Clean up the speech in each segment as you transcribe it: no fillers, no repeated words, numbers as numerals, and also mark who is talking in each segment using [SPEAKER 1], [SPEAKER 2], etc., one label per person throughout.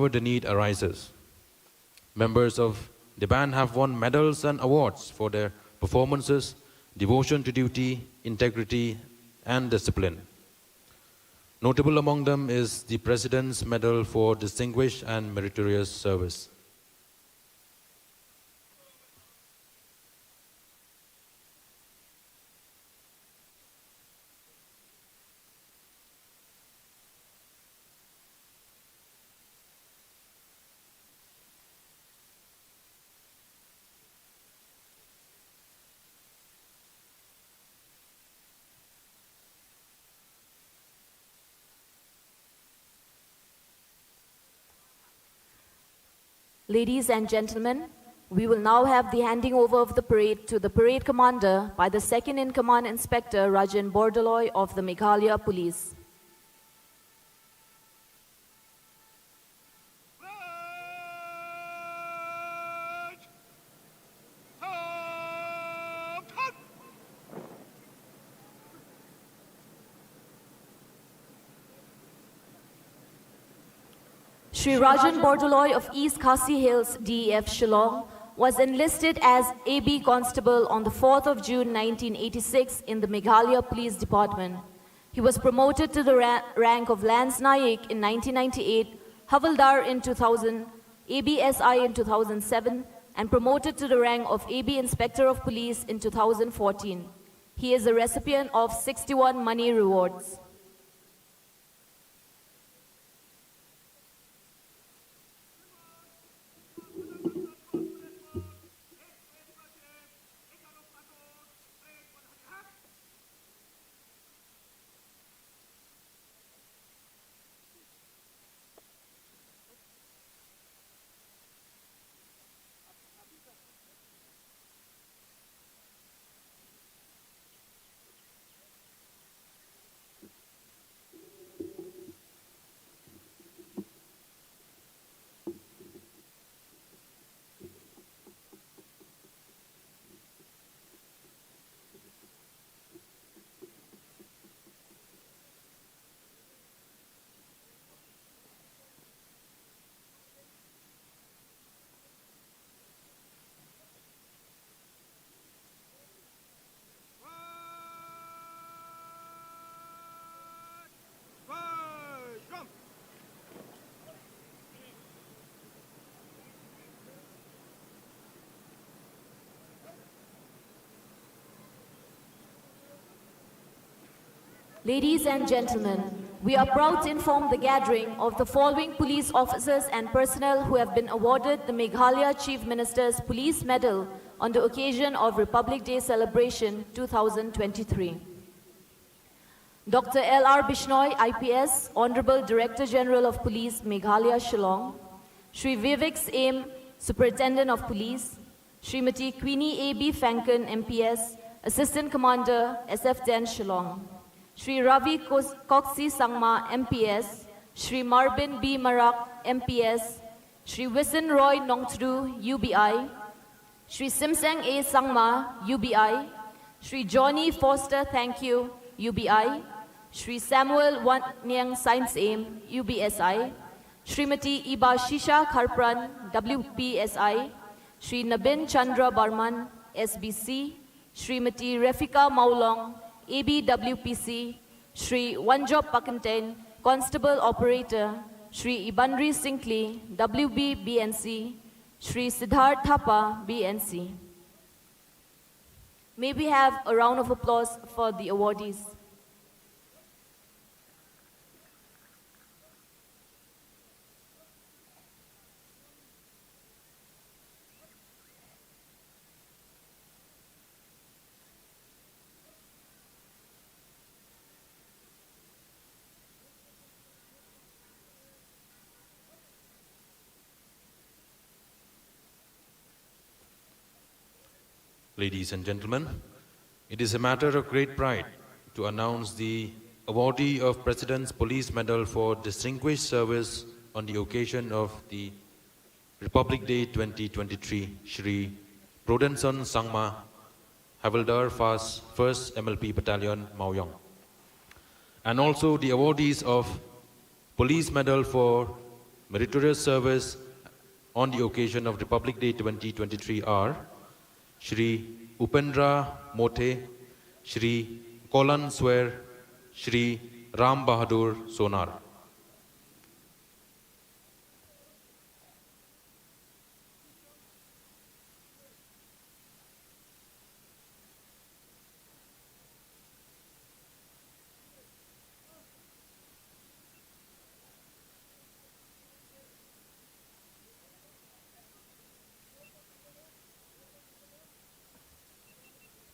[SPEAKER 1] the need arises. Members of the band have won medals and awards for their performances, devotion to duty, integrity, and discipline. Notable among them is the President's Medal for Distinguished and Meritorious Service.
[SPEAKER 2] Ladies and gentlemen, we will now have the handing over of the parade to the parade commander by the second-in-command Inspector Rajan Bordoloi of the Meghalaya Police. Shri Rajan Bordoloi of East Khasi Hills, DEF Shillong, was enlisted as AB Constable on the 4th of June 1986 in the Meghalaya Police Department. He was promoted to the rank of Lance Naik in 1998, Havaldar in 2000, ABSI in 2007, and promoted to the rank of AB Inspector of Police in 2014. He is a recipient of 61 money rewards. Ladies and gentlemen, we are proud to inform the gathering of the following police officers and personnel who have been awarded the Meghalaya Chief Minister's Police Medal on the occasion of Republic Day celebration 2023. Dr. L.R. Bishnoi, IPS, Honorable Director General of Police, Meghalaya Shillong. Shri Vivek Aim, Superintendent of Police. Srimati Queenie A.B. Fankin, MPS, Assistant Commander, SF-10 Shillong. Shri Ravi Koksi Sangma, MPS, Shri Marbin B. Marak, MPS, Shri Wisin Roy Nongtru, UBI, Shri Simseng A. Sangma, UBI, Shri Johnny Foster, thank you, UBI, Shri Samuel Wan Nyang Science Aim, UBSI, Srimati Iba Shisha Kharpran, WPSI, Shri Nabin Chandra Barman, SBC, Srimati Refika Maulong, ABWPC, Shri Wanjop Pakanten, Constable Operator, Shri Ibandri Sinkli, WB BNC, Shri Siddharth Thapa, BNC. May we have a round of applause for the awardees.
[SPEAKER 1] Ladies and gentlemen, it is a matter of great pride to announce the awardee of President's Police Medal for Distinguished Service on the occasion of the Republic Day 2023, Shri Prudenson Sangma, Havildar Fas, 1st MLP Battalion, Maoyong. And also the awardees of Police Medal for meritorious service on the occasion of Republic Day 2023 are Shri Upendra Mothe, Shri Kolan Swer, Shri Ram Bahadur Sonar.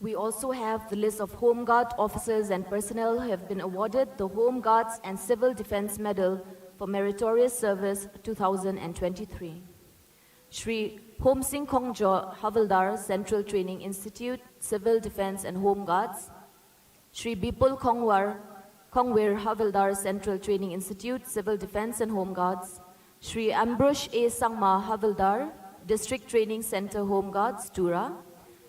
[SPEAKER 2] We also have the list of Home Guard officers and personnel who have been awarded the Home Guards and Civil Defense Medal for Meritorious Service 2023. Shri Hom Singh Khongjo, Havildar, Central Training Institute, Civil Defense and Home Guards. Shri Bipul Khongwir, Havildar, Central Training Institute, Civil Defense and Home Guards. Shri Ambush A. Sangma, Havildar, District Training Center, Home Guards, Tura.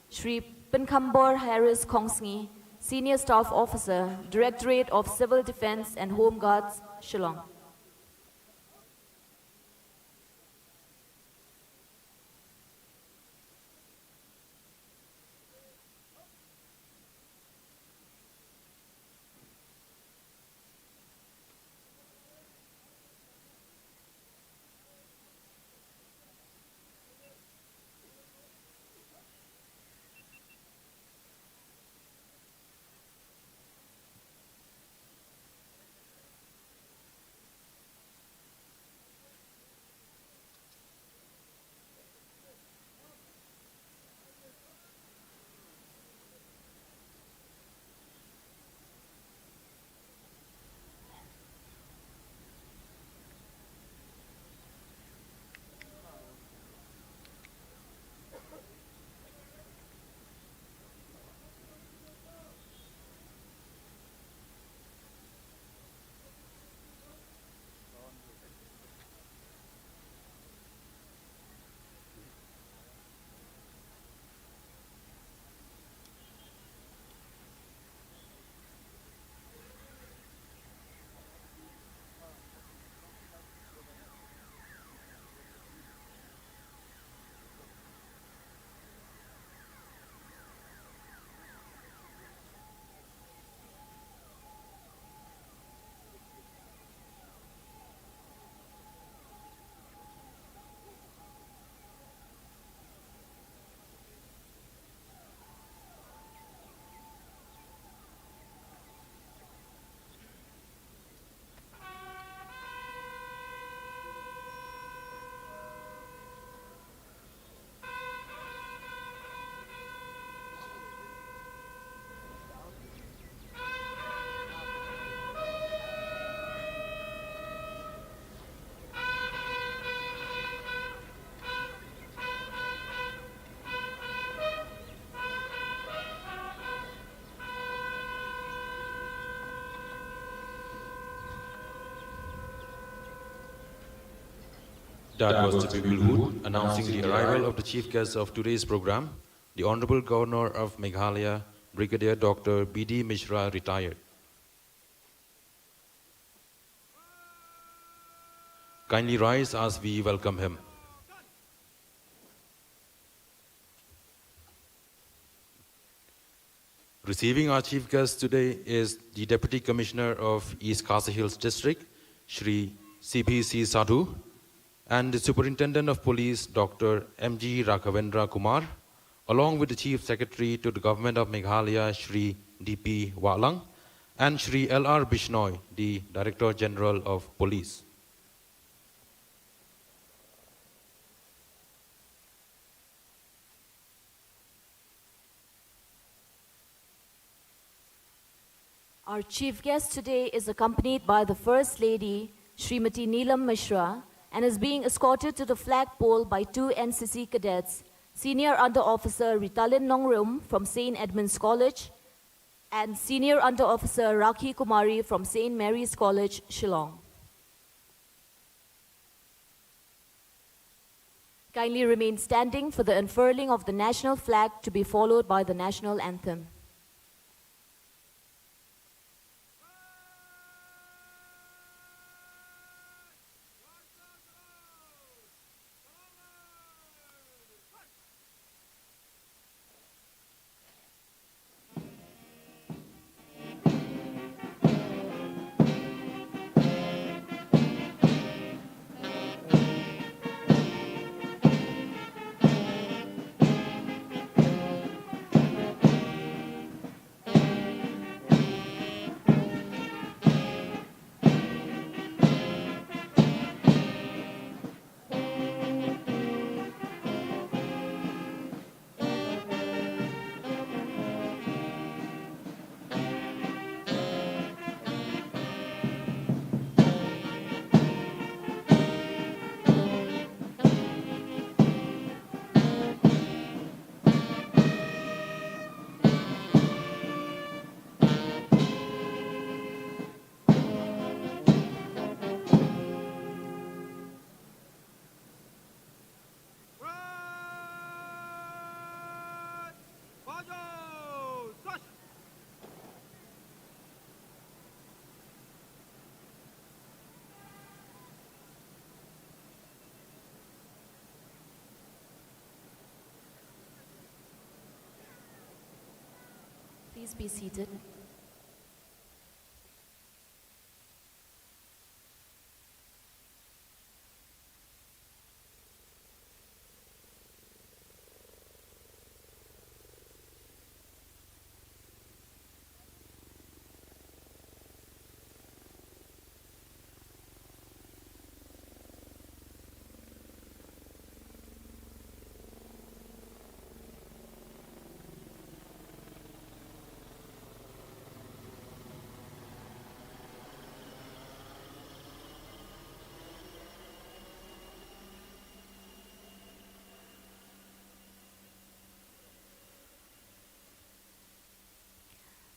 [SPEAKER 2] Shri Pinkambor Harris Kongsngi, Senior Staff Officer, Directorate of Civil Defense and Home Guards, Shillong.
[SPEAKER 1] That was the Buglehood announcing the arrival of the chief guest of today's program, the Honorable Governor of Meghalaya, Brigadier Dr. B.D. Mishra, retired. Kindly rise as we welcome him. Receiving our chief guest today is the Deputy Commissioner of East Khasi Hills District, Shri C.P.C. Sadhu, and the Superintendent of Police, Dr. M.G. Raghavendra Kumar, along with the Chief Secretary to the Government of Meghalaya, Shri D.P. Walang, and Shri L.R. Bishnoi, the Director General of Police.
[SPEAKER 2] Our chief guest today is accompanied by the First Lady, Srimati Neelam Mishra, and is being escorted to the flagpole by two NCC cadets, Senior Under Officer Ritalin Nongrum from St. Edmund's College and Senior Under Officer Rakhi Kumari from St. Mary's College, Shillong. Kindly remain standing for the unfurling of the national flag to be followed by the national anthem. Please be seated.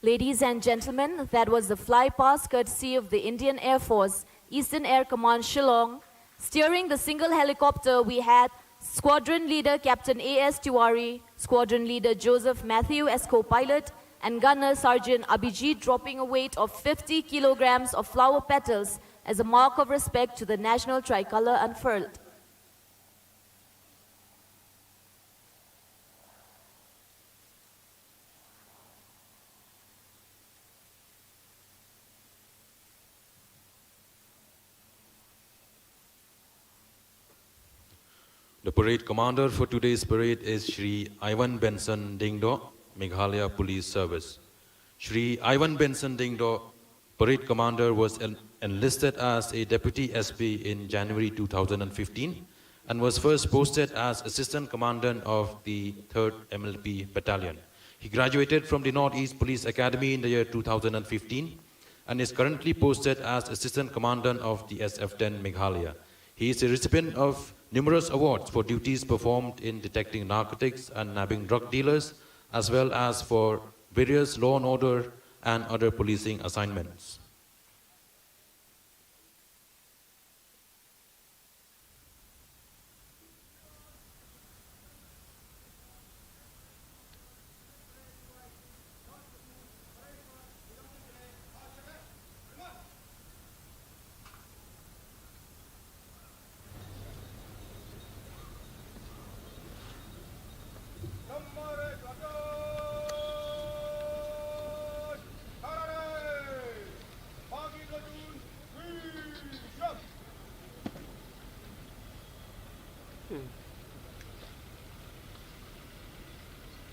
[SPEAKER 2] Ladies and gentlemen, that was the flypast courtesy of the Indian Air Force, Eastern Air Command Shillong. Steering the single helicopter, we had Squadron Leader Captain A.S. Tiwari, Squadron Leader Joseph Matthew as co-pilot, and Gunner Sergeant Abhijit dropping a weight of 50 kilograms of flower petals as a mark of respect to the national tricolour unfurled.
[SPEAKER 1] The parade commander for today's parade is Shri Ivan Benson Dingdo, Meghalaya Police Service. Shri Ivan Benson Dingdo, parade commander, was enlisted as a deputy SP in January 2015 and was first posted as assistant commandant of the 3rd MLP Battalion. He graduated from the Northeast Police Academy in the year 2015 and is currently posted as assistant commandant of the SF-10 Meghalaya. He is a recipient of numerous awards for duties performed in detecting narcotics and nabbing drug dealers, as well as for various law and order and other policing assignments.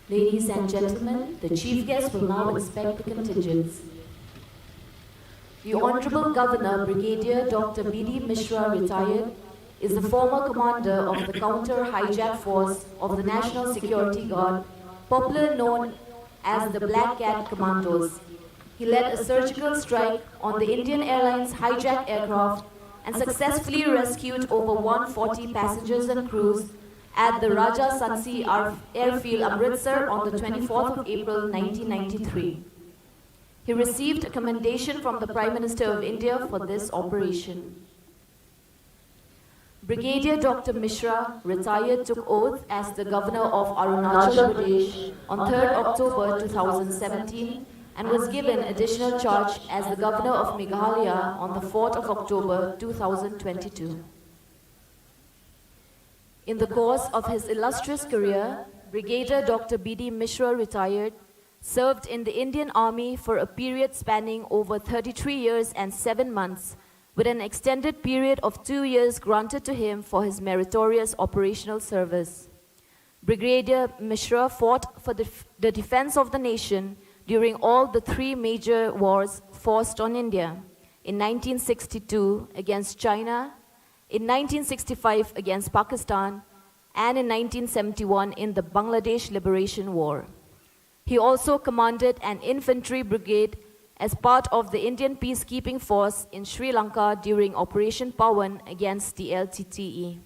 [SPEAKER 2] Ladies and gentlemen, the chief guest will now inspect the contingents. The Honorable Governor, Brigadier Dr. B.D. Mishra, retired, is the former commander of the Counter-Hijack Force of the National Security Guard, popularly known as the Black Cat Commandos. He led a surgical strike on the Indian Airlines hijacked aircraft and successfully rescued over 140 passengers and crews at the Raja Sansi Airfield, Amritsar on the 24th of April 1993. He received a commendation from the Prime Minister of India for this operation. Brigadier Dr. Mishra, retired, took oath as the Governor of Arunachal Pradesh on 3rd October 2017 and was given additional charge as the Governor of Meghalaya on the 4th of October 2022. In the course of his illustrious career, Brigadier Dr. B.D. Mishra, retired, served in the Indian Army for a period spanning over 33 years and 7 months, with an extended period of 2 years granted to him for his meritorious operational service. Brigadier Mishra fought for the defense of the nation during all the 3 major wars forced on India: in 1962 against China, in 1965 against Pakistan, and in 1971 in the Bangladesh Liberation War. He also commanded an infantry brigade as part of the Indian peacekeeping force in Sri Lanka during Operation Pawan against the LTTE.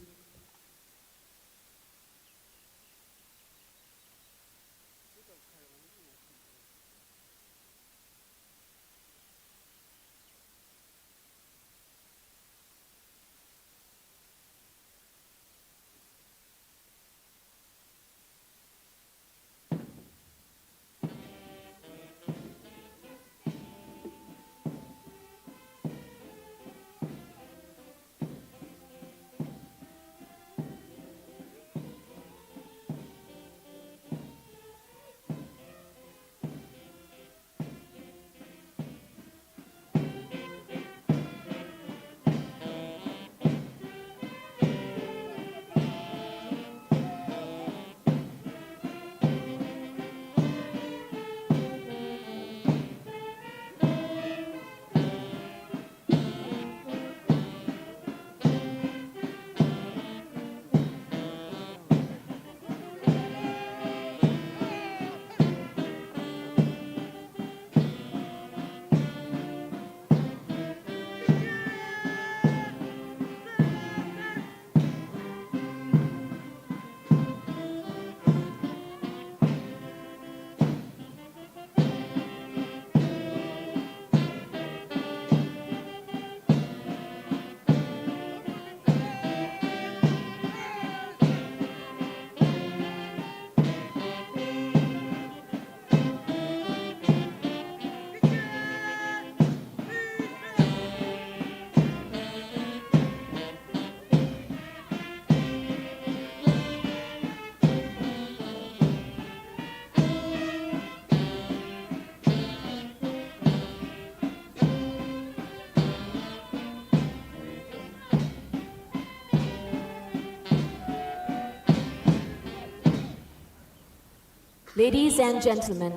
[SPEAKER 2] Ladies and gentlemen,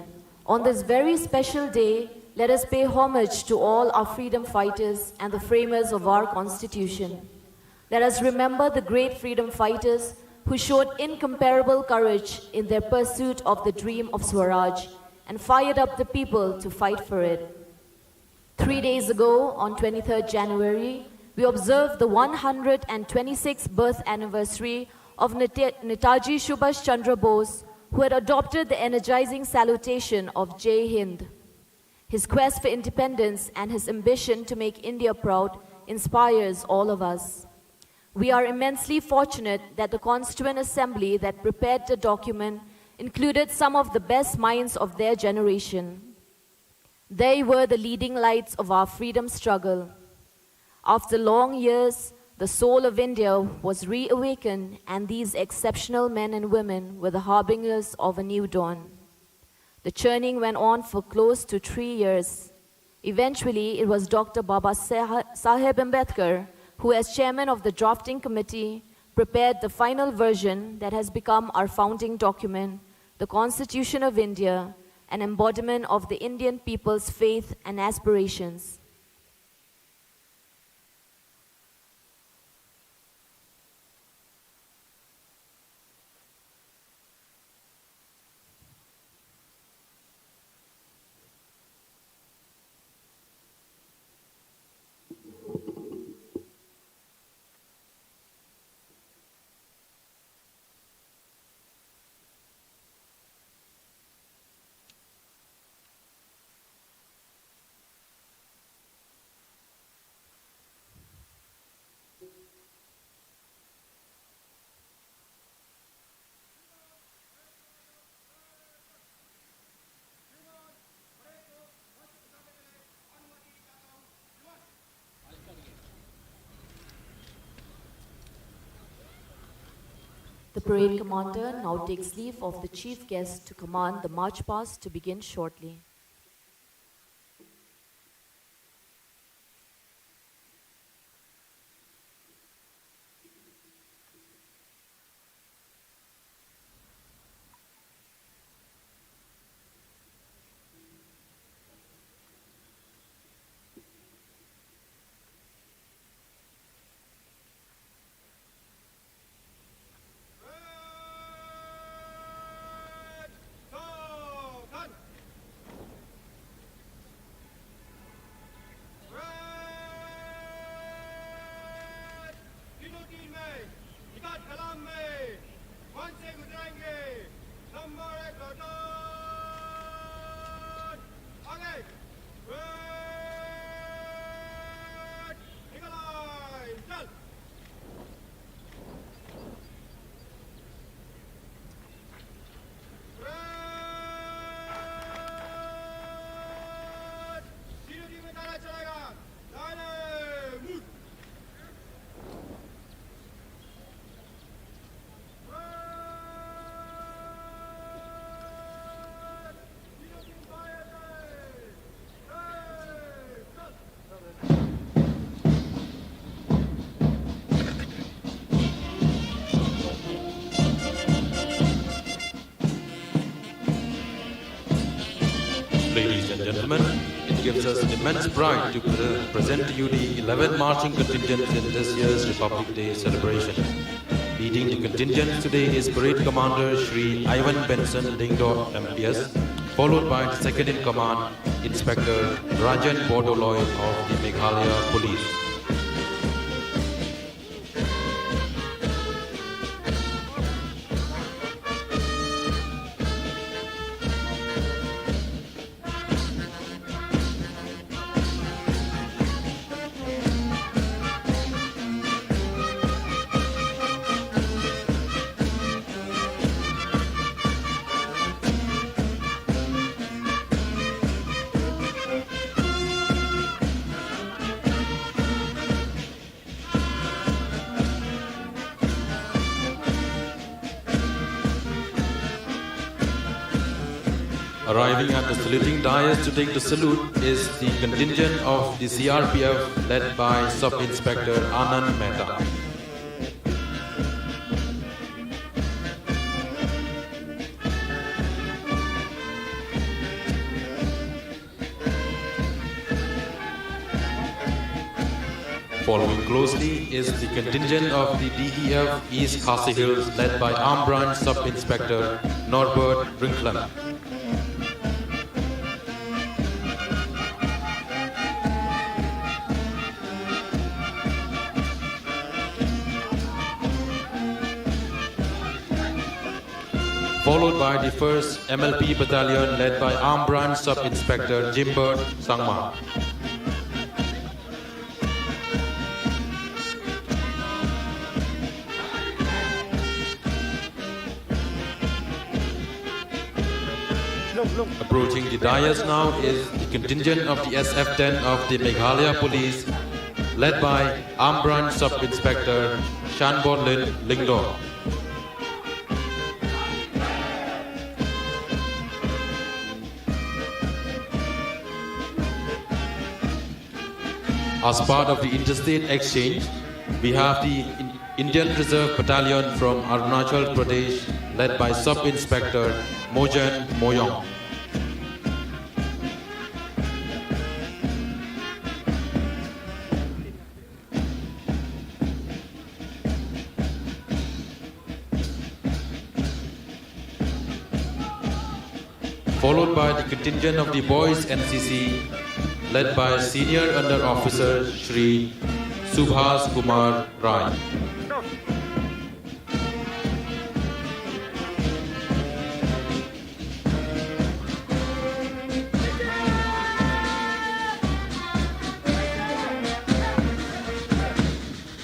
[SPEAKER 2] on this very special day, let us pay homage to all our freedom fighters and the framers of our Constitution. Let us remember the great freedom fighters who showed incomparable courage in their pursuit of the dream of Swaraj and fired up the people to fight for it. 3 days ago, on 23rd January, we observed the 126th birth anniversary of Netaji Subhash Chandra Bose, who had adopted the energizing salutation of Jai Hind. His quest for independence and his ambition to make India proud inspires all of us. We are immensely fortunate that the Constituent Assembly that prepared the document included some of the best minds of their generation. They were the leading lights of our freedom struggle. After long years, the soul of India was reawakened, and these exceptional men and women were the harbingers of a new dawn. The churning went on for close to 3 years. Eventually, it was Dr. Baba Saheb Ambedkar who, as chairman of the drafting committee, prepared the final version that has become our founding document, the Constitution of India, an embodiment of the Indian people's faith and aspirations. The parade commander now takes leave of the chief guest to command the march past to begin shortly.
[SPEAKER 1] Ladies and gentlemen, it gives us immense pride to present to you the 11 marching contingents in this year's Republic Day celebration. Leading the contingents today is Parade Commander Shri Ivan Benson Dingdor MPS, followed by the second in command, Inspector Rajan Bordoloy of the Meghalaya Police. Arriving at the saluting dais to take the salute is the contingent of the CRPF led by Sub-Inspector Anand Mehta. Following closely is the contingent of the DEF East Khasi Hills led by Arm Branch Sub-Inspector Norbert Brinkland. Followed by the 1st MLP Battalion led by Arm Branch Sub-Inspector Jimbert Sangma. Approaching the dais now is the contingent of the SF-10 of the Meghalaya Police led by Arm Branch Sub-Inspector Shanbonlin Lingdong. As part of the interstate exchange, we have the Indian Reserve Battalion from Arunachal Pradesh led by Sub-Inspector Mojan Moyong. Followed by the contingent of the Boys NCC led by Senior Under Officer Shri Subhas Kumar Rai.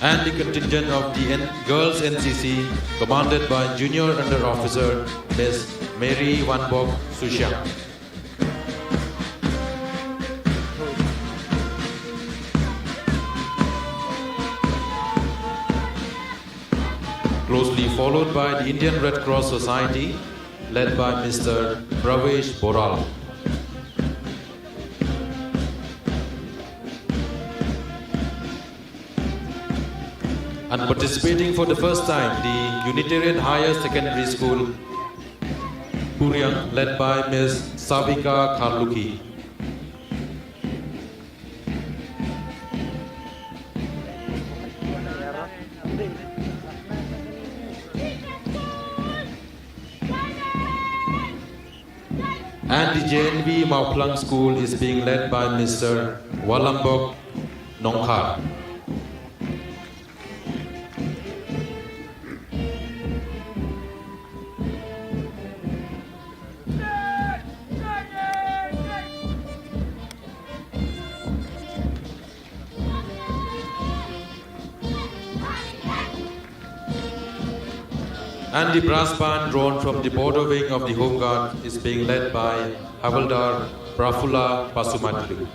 [SPEAKER 1] And the contingent of the Girls NCC commanded by Junior Under Officer Ms. Mary Wanbok Sushyang. Closely followed by the Indian Red Cross Society led by Mr. Pravesh Boral. And participating for the first time, the Unitarian Higher Secondary School, Puriang, led by Ms. Savika Kharluki. And the JNV Mauplang School is being led by Mr. Walambok Nongkhar. And the brass band drawn from the border wing of the Home Guard is being led by Havaldar Prafula Pasumatlu.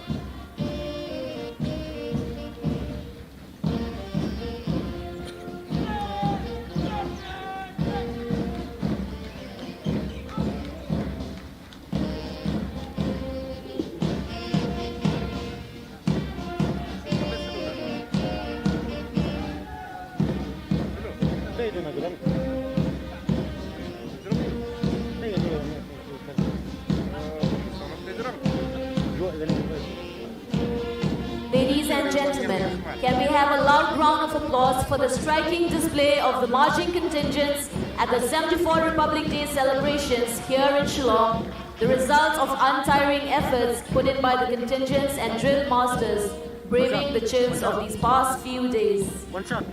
[SPEAKER 2] Ladies and gentlemen, can we have a loud round of applause for the striking display of the marching contingents at the 74th Republic Day celebrations here in Shillong, the result of untiring efforts put in by the contingents and drill masters, braving the chills of these past few days.
[SPEAKER 3] One shot.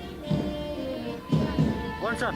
[SPEAKER 3] One shot.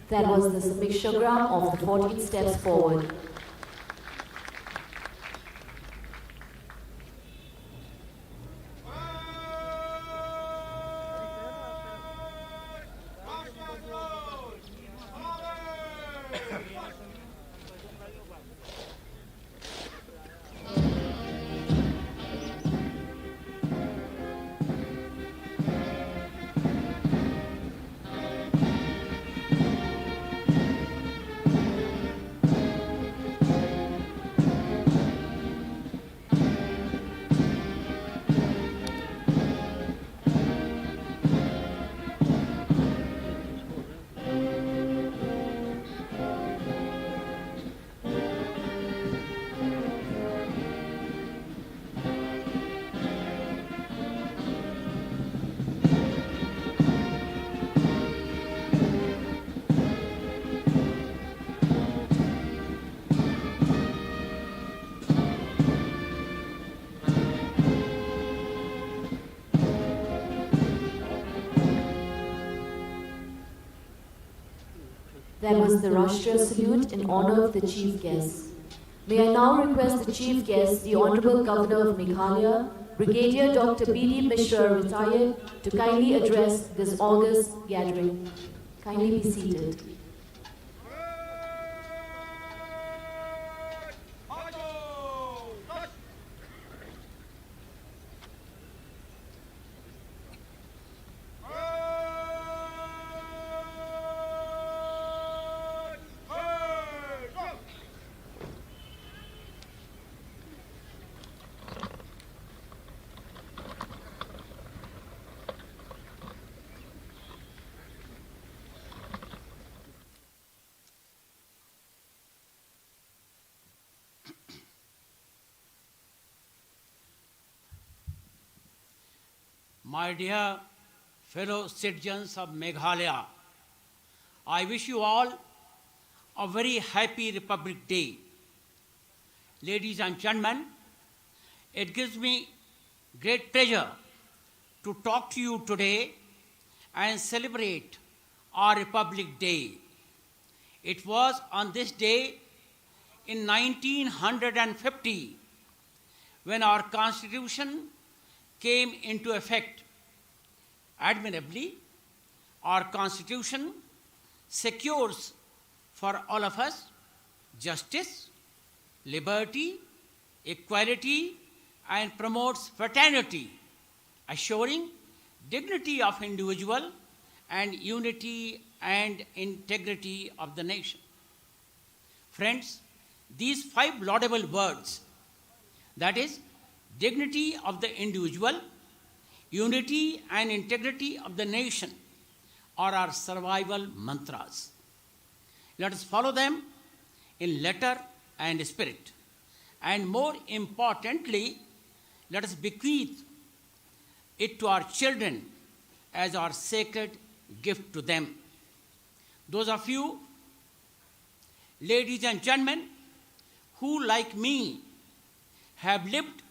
[SPEAKER 2] That was the Sapikshagram of the 14 steps forward. That was the Rashtriya salute in honor of the chief guest. May I now request the chief guest, the Honorable Governor of Meghalaya, Brigadier Dr. B.D. Mishra, retired, to kindly address this august gathering. Kindly be seated.
[SPEAKER 3] My dear fellow citizens of Meghalaya, I wish you all a very happy Republic Day. Ladies and gentlemen, it gives me great pleasure to talk to you today and celebrate our Republic Day. It was on this day in 1950 when our Constitution came into effect. Admirably, our Constitution secures for all of us justice, liberty, equality, and promotes fraternity, assuring dignity of individual and unity and integrity of the nation. Friends, these five laudable words, that is, dignity of the individual, unity and integrity of the nation, are our survival mantras. Let us follow them in letter and spirit. And more importantly, let us bequeath it to our children as our sacred gift to them. Those of you, ladies and gentlemen, who like me have lived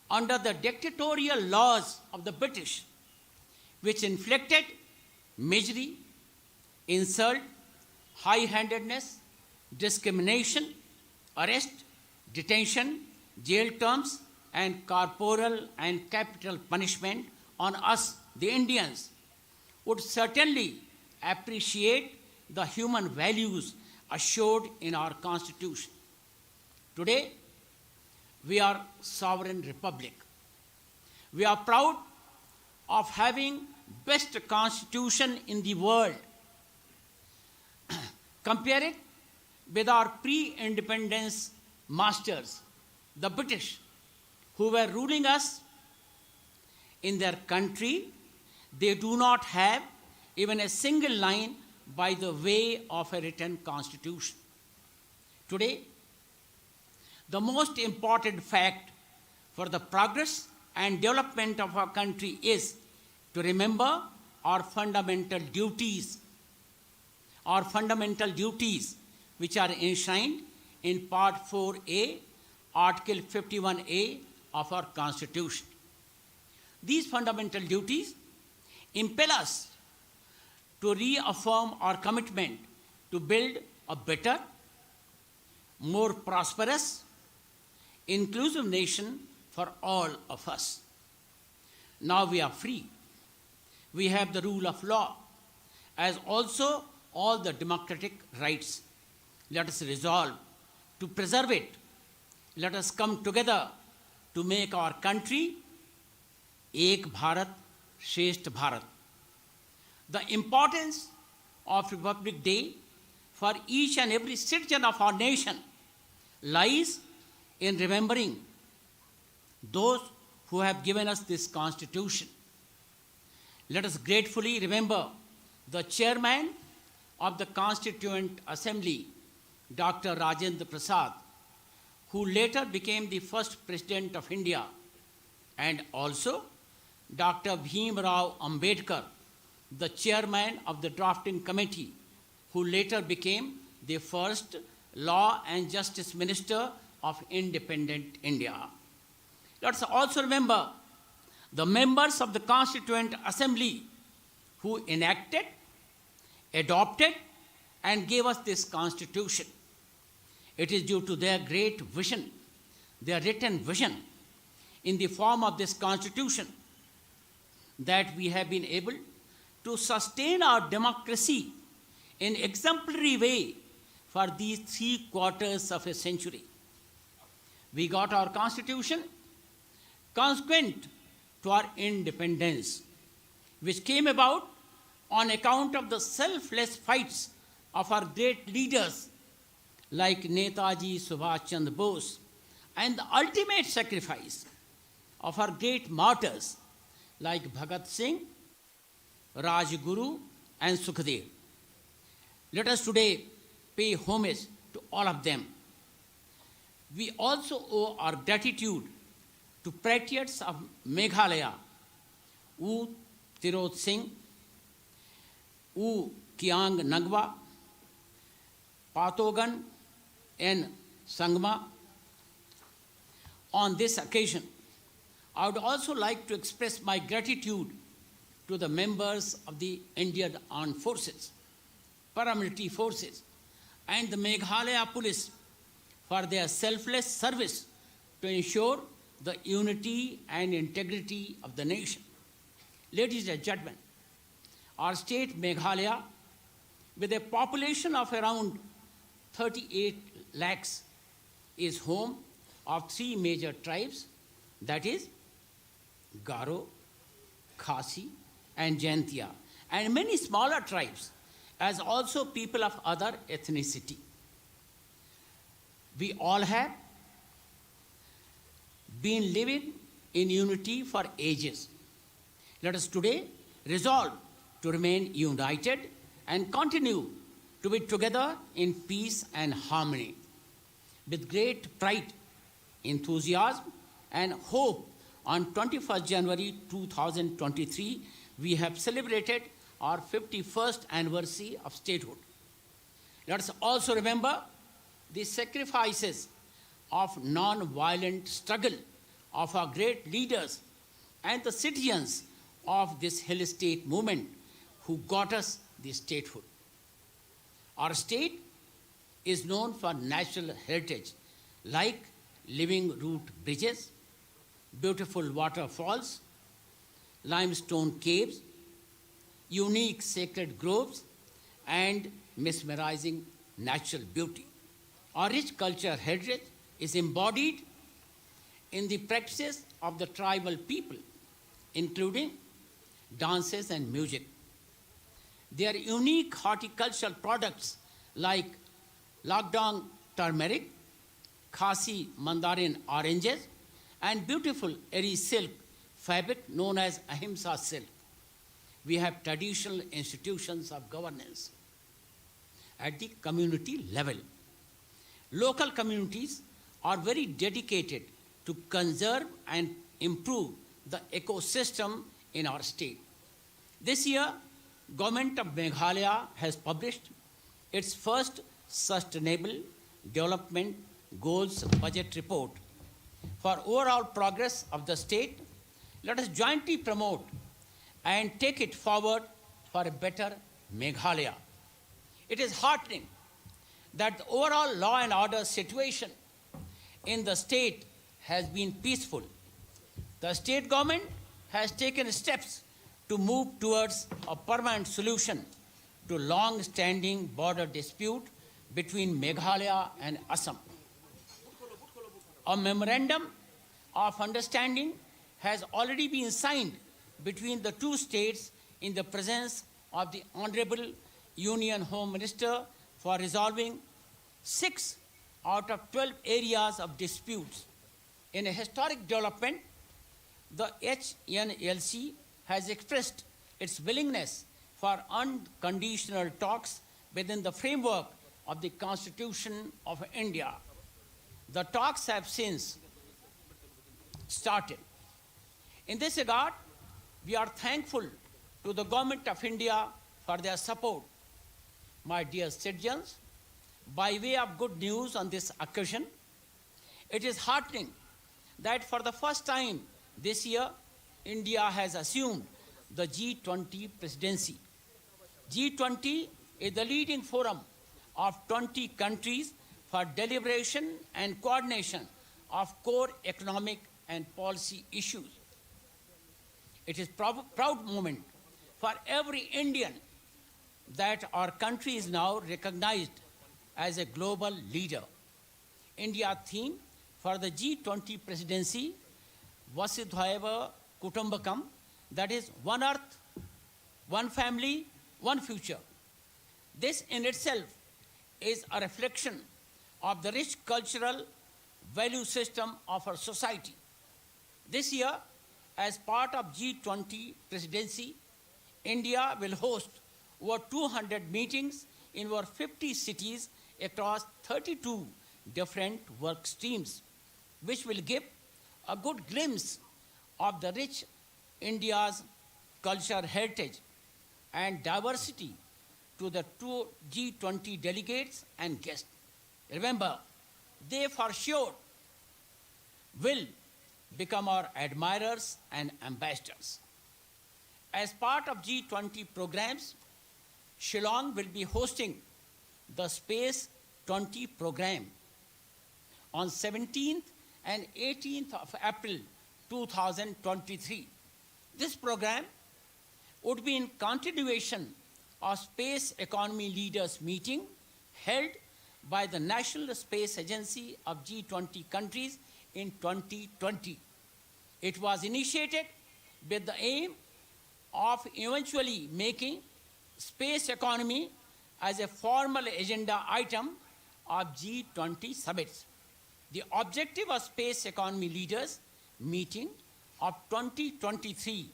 [SPEAKER 3] under the dictatorial laws of the British, which inflicted misery, insult, high-handedness, discrimination, arrest, detention, jail terms, and corporal and capital punishment on us, the Indians, would certainly appreciate the human values assured in our Constitution. Today, we are sovereign republic. We are proud of having best constitution in the world. Compare it with our pre-independence masters, the British, who were ruling us in their country. They do not have even a single line by the way of a written constitution. Today, the most important fact for the progress and development of our country is to remember our fundamental duties, which are enshrined in Part 4A, Article 51A of our Constitution. These fundamental duties impel us to reaffirm our commitment to build a better, more prosperous, inclusive nation for all of us. Now we are free. We have the rule of law, as also all the democratic rights. Let us resolve to preserve it. Let us come together to make our country Ek Bharat, Shresth Bharat. The importance of Republic Day for each and every citizen of our nation lies in remembering those who have given us this Constitution. Let us gratefully remember the chairman of the Constituent Assembly, Dr. Rajendra Prasad, who later became the first President of India, and also Dr. Bhim Rao Ambedkar, the chairman of the drafting committee, who later became the first Law and Justice Minister of independent India. Let's also remember the members of the Constituent Assembly who enacted, adopted, and gave us this Constitution. It is due to their great vision, their written vision in the form of this Constitution, that we have been able to sustain our democracy in exemplary way for these 3/4 of a century. We got our Constitution consequent to our independence, which came about on account of the selfless fights of our great leaders like Netaji Subhash Chandra Bose, and the ultimate sacrifice of our great martyrs like Bhagat Singh, Rajguru, and Sukhdev. Let us today pay homage to all of them. We also owe our gratitude to patriots of Meghalaya, U Tirot Singh, U Kiang Nagwa, Patogan, and Sangma. On this occasion, I would also like to express my gratitude to the members of the Indian Armed Forces, paramilitary forces, and the Meghalaya Police for their selfless service to ensure the unity and integrity of the nation. Ladies and gentlemen, our state Meghalaya, with a population of around 38 lakhs, is home of 3 major tribes, that is Garo, Khasi, and Jaintia, and many smaller tribes, as also people of other ethnicity. We all have been living in unity for ages. Let us today resolve to remain united and continue to be together in peace and harmony. With great pride, enthusiasm, and hope, on 21st January 2023, we have celebrated our 51st anniversary of statehood. Let us also remember the sacrifices of non-violent struggle of our great leaders and the citizens of this hill state movement who got us the statehood. Our state is known for natural heritage like living root bridges, beautiful waterfalls, limestone caves, unique sacred groves, and mesmerizing natural beauty. Our rich cultural heritage is embodied in the practices of the tribal people, including dances and music. Their unique horticultural products like Lakdong turmeric, Khasi mandarin oranges, and beautiful eri silk fabric known as Ahimsa silk. We have traditional institutions of governance at the community level. Local communities are very dedicated to conserve and improve the ecosystem in our state. This year, Government of Meghalaya has published its first Sustainable Development Goals Budget Report. For overall progress of the state, let us jointly promote and take it forward for a better Meghalaya. It is heartening that the overall law and order situation in the state has been peaceful. The state government has taken steps to move towards a permanent solution to long-standing border dispute between Meghalaya and Assam. A memorandum of understanding has already been signed between the two states in the presence of the Honorable Union Home Minister for resolving 6 out of 12 areas of disputes. In a historic development, the HNLC has expressed its willingness for unconditional talks within the framework of the Constitution of India. The talks have since started. In this regard, we are thankful to the Government of India for their support. My dear citizens, by way of good news on this occasion, it is heartening that for the first time this year, India has assumed the G20 presidency. G20 is the leading forum of 20 countries for deliberation and coordination of core economic and policy issues. It is a proud moment for every Indian that our country is now recognized as a global leader. India's theme for the G20 presidency, Vasudhaiva Kutumbakam, that is one earth, one family, one future. This in itself is a reflection of the rich cultural value system of our society. This year, as part of G20 presidency, India will host over 200 meetings in over 50 cities across 32 different work streams, which will give a good glimpse of the rich India's cultural heritage and diversity to the two G20 delegates and guests. Remember, they for sure will become our admirers and ambassadors. As part of G20 programs, Shillong will be hosting the Space 20 program on 17th and 18th of April 2023. This program would be in continuation of Space Economy Leaders Meeting held by the National Space Agency of G20 countries in 2020. It was initiated with the aim of eventually making space economy as a formal agenda item of G20 summits. The objective of Space Economy Leaders Meeting of 2023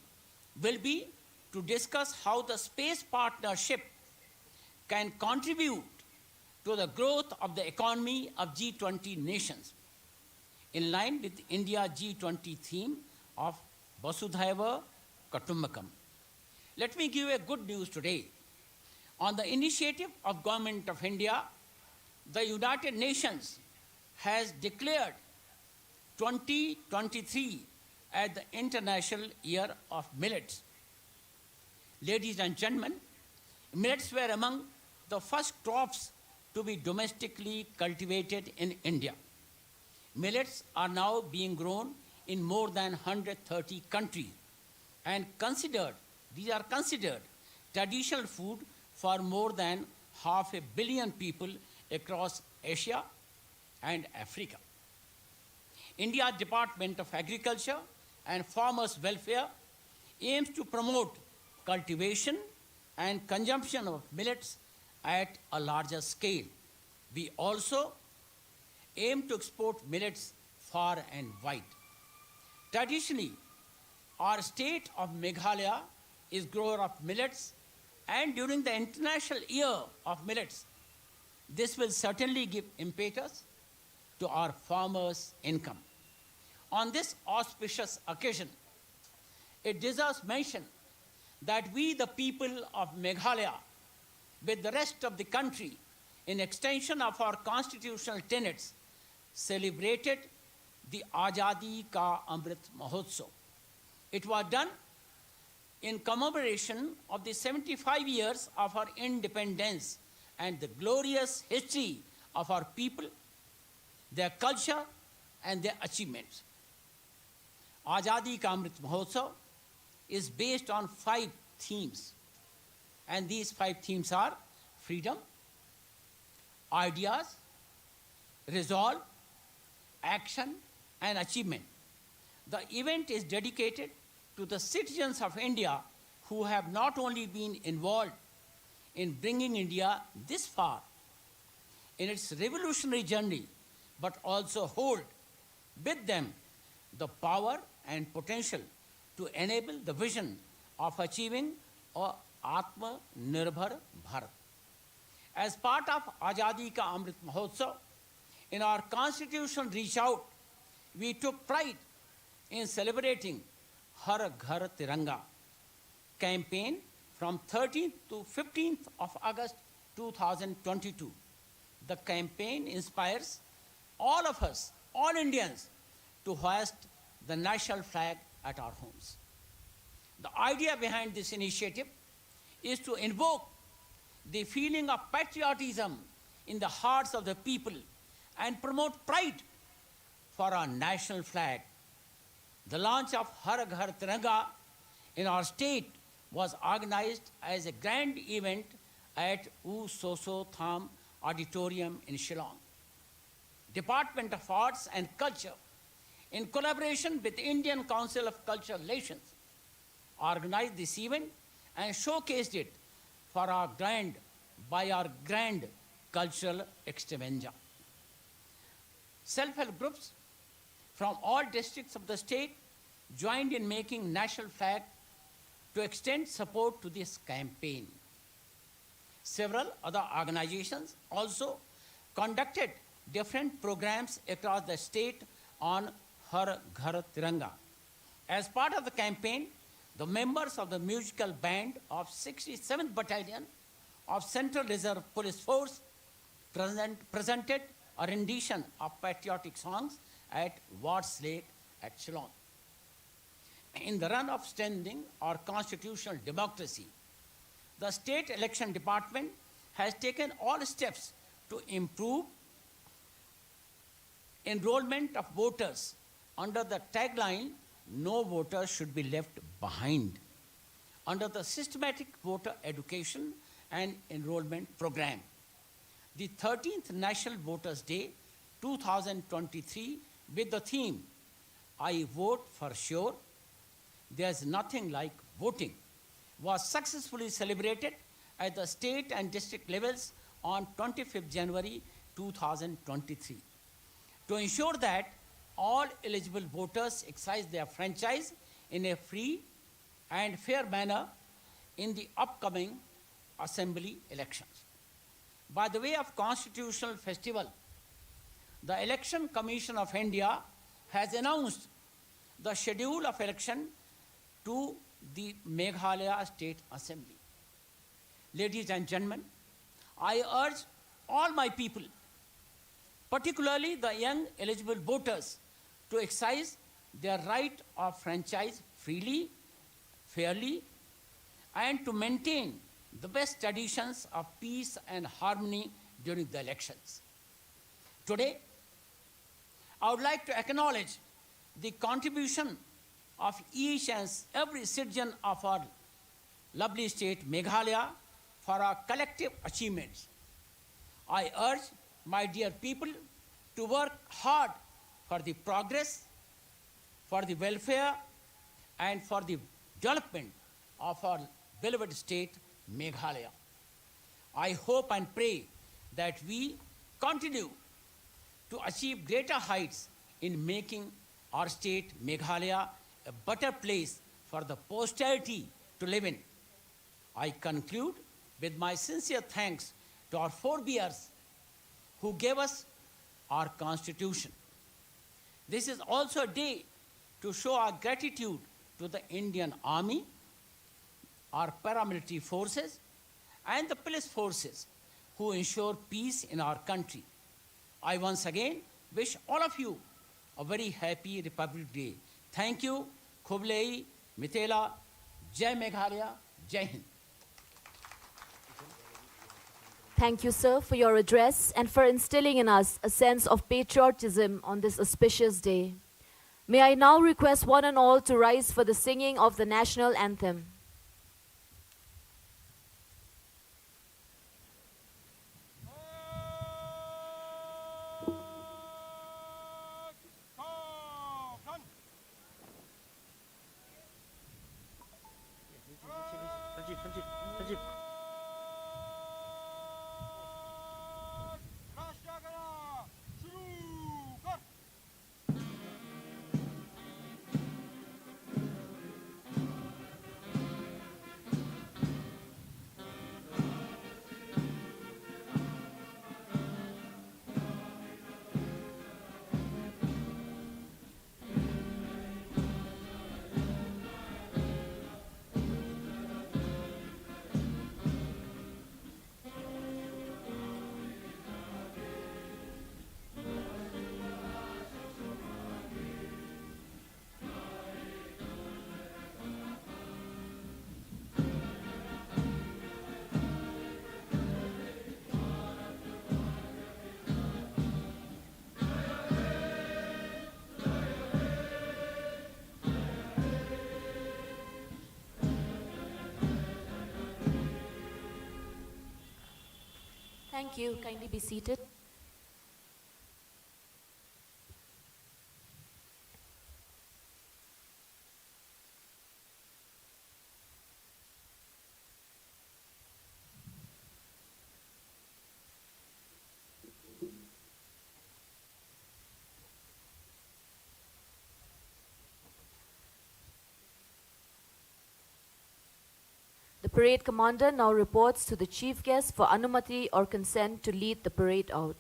[SPEAKER 3] will be to discuss how the space partnership can contribute to the growth of the economy of G20 nations, in line with India G20 theme of Vasudhaiva Kutumbakam. Let me give you a good news today. On the initiative of Government of India, the United Nations has declared 2023 as the International Year of Millets. Ladies and gentlemen, millets were among the first crops to be domestically cultivated in India. Millets are now being grown in more than 130 countries and these are considered traditional food for more than 500 million people across Asia and Africa. India's Department of Agriculture and Farmers' Welfare aims to promote cultivation and consumption of millets at a larger scale. We also aim to export millets far and wide. Traditionally, our state of Meghalaya is grower of millets, and during the International Year of Millets, this will certainly give impetus to our farmers' income. On this auspicious occasion, it deserves mention that we, the people of Meghalaya, with the rest of the country, in extension of our constitutional tenets, celebrated the Azadi Ka Amrit Mahotsav. It was done in commemoration of the 75 years of our independence and the glorious history of our people, their culture, and their achievements. Azadi Ka Amrit Mahotsav is based on 5 themes, and these 5 themes are freedom, ideas, resolve, action, and achievement. The event is dedicated to the citizens of India who have not only been involved in bringing India this far in its revolutionary journey, but also hold with them the power and potential to enable the vision of achieving a Atma-Nirbhar Bharat. As part of Azadi Ka Amrit Mahotsav, in our constitutional reach out, we took pride in celebrating Har Ghar Tiranga campaign from 13th to 15th of August 2022. The campaign inspires all of us, all Indians, to hoist the national flag at our homes. The idea behind this initiative is to invoke the feeling of patriotism in the hearts of the people and promote pride for our national flag. The launch of Har Ghar Tiranga in our state was organized as a grand event at U Soso Tham Auditorium in Shillong. Department of Arts and Culture, in collaboration with the Indian Council of Cultural Relations, organized this event and showcased it for our grand cultural extravaganza. Self-help groups from all districts of the state joined in making national flag to extend support to this campaign. Several other organizations also conducted different programs across the state on Har Ghar Tiranga. As part of the campaign, the members of the musical band of 67th Battalion of Central Reserve Police Force presented a rendition of patriotic songs at Watts Lake at Shillong. In the run of strengthening our constitutional democracy, the State Election Department has taken all steps to improve enrollment of voters under the tagline, "No voter should be left behind," under the systematic voter education and enrollment program. The 13th National Voters' Day 2023, with the theme, "I vote for sure, there's nothing like voting," was successfully celebrated at the state and district levels on 25th January 2023. To ensure that all eligible voters exercise their franchise in a free and fair manner in the upcoming assembly elections. By the way of constitutional festival, the Election Commission of India has announced the schedule of election to the Meghalaya State Assembly. Ladies and gentlemen, I urge all my people, particularly the young eligible voters, to exercise their right of franchise freely, fairly, and to maintain the best traditions of peace and harmony during the elections. Today, I would like to acknowledge the contribution of each and every citizen of our lovely state, Meghalaya, for our collective achievements. I urge my dear people to work hard for the progress, for the welfare, and for the development of our beloved state, Meghalaya. I hope and pray that we continue to achieve greater heights in making our state, Meghalaya, a better place for the posterity to live in. I conclude with my sincere thanks to our forebears who gave us our constitution. This is also a day to show our gratitude to the Indian Army, our paramilitary forces, and the police forces who ensure peace in our country. I once again wish all of you a very happy Republic Day. Thank you. Khublei, Mitela, Jai Meghalaya, Jai Hind.
[SPEAKER 2] Thank you, sir, for your address and for instilling in us a sense of patriotism on this auspicious day. May I now request one and all to rise for the singing of the national anthem. Thank you. Kindly be seated. The parade commander now reports to the chief guest for anumati or consent to lead the parade out.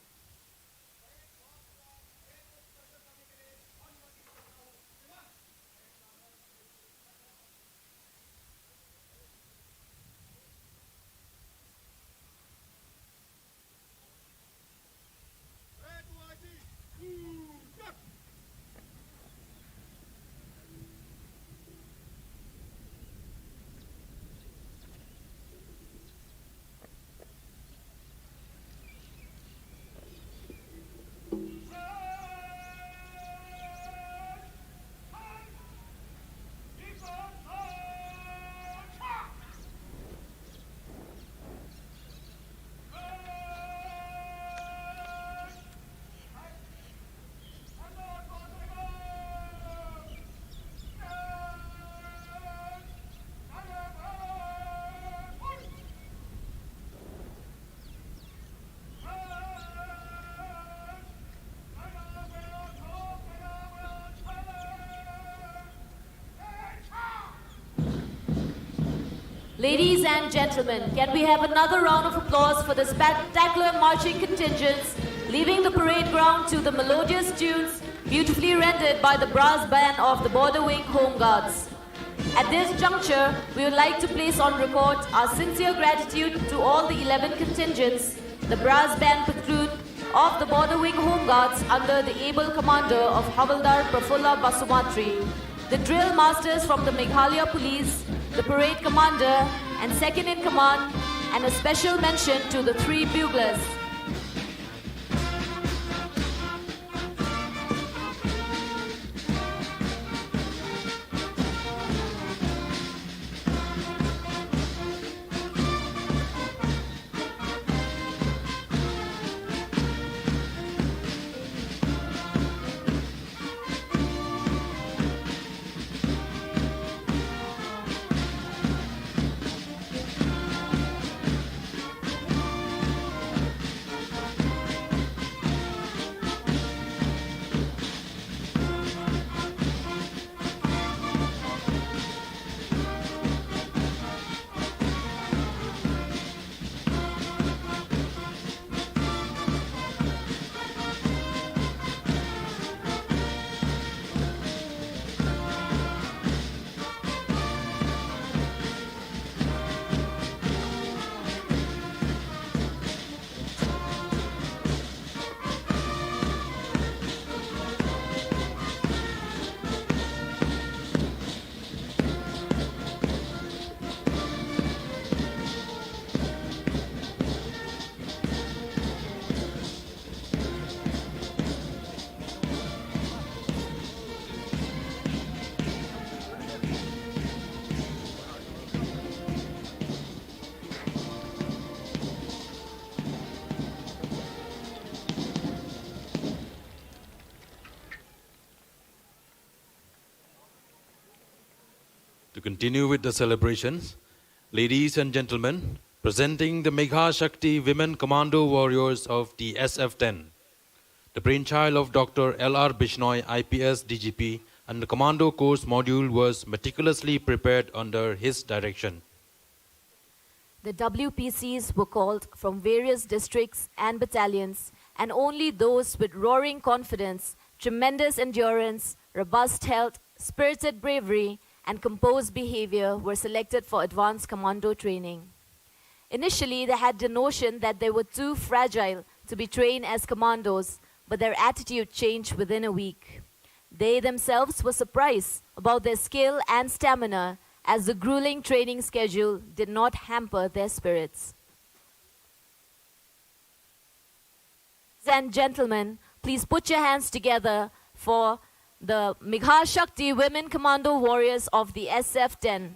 [SPEAKER 2] Ladies and gentlemen, can we have another round of applause for the spectacular marching contingents leaving the parade ground to the melodious tunes beautifully rendered by the brass band of the Border Wing Home Guards. At this juncture, we would like to place on record our sincere gratitude to all the 11 contingents, the brass band platoon of the Border Wing Home Guards under the able commander of Havildar Prafulla Basumatri, the drill masters from the Meghalaya Police, the parade commander and second in command, and a special mention to the 3 buglers.
[SPEAKER 1] To continue with the celebrations, ladies and gentlemen, presenting the Megha Shakti Women Commando Warriors of the SF-10, the brainchild of Dr. L.R. Bishnoi, IPS DGP, and the Commando Course module was meticulously prepared under his direction.
[SPEAKER 2] The WPCs were called from various districts and battalions, and only those with roaring confidence, tremendous endurance, robust health, spirited bravery, and composed behavior were selected for advanced commando training. Initially, they had the notion that they were too fragile to be trained as commandos, but their attitude changed within a week. They themselves were surprised about their skill and stamina, as the grueling training schedule did not hamper their spirits. Ladies and gentlemen, please put your hands together for the Megha Shakti Women Commando Warriors of the SF-10.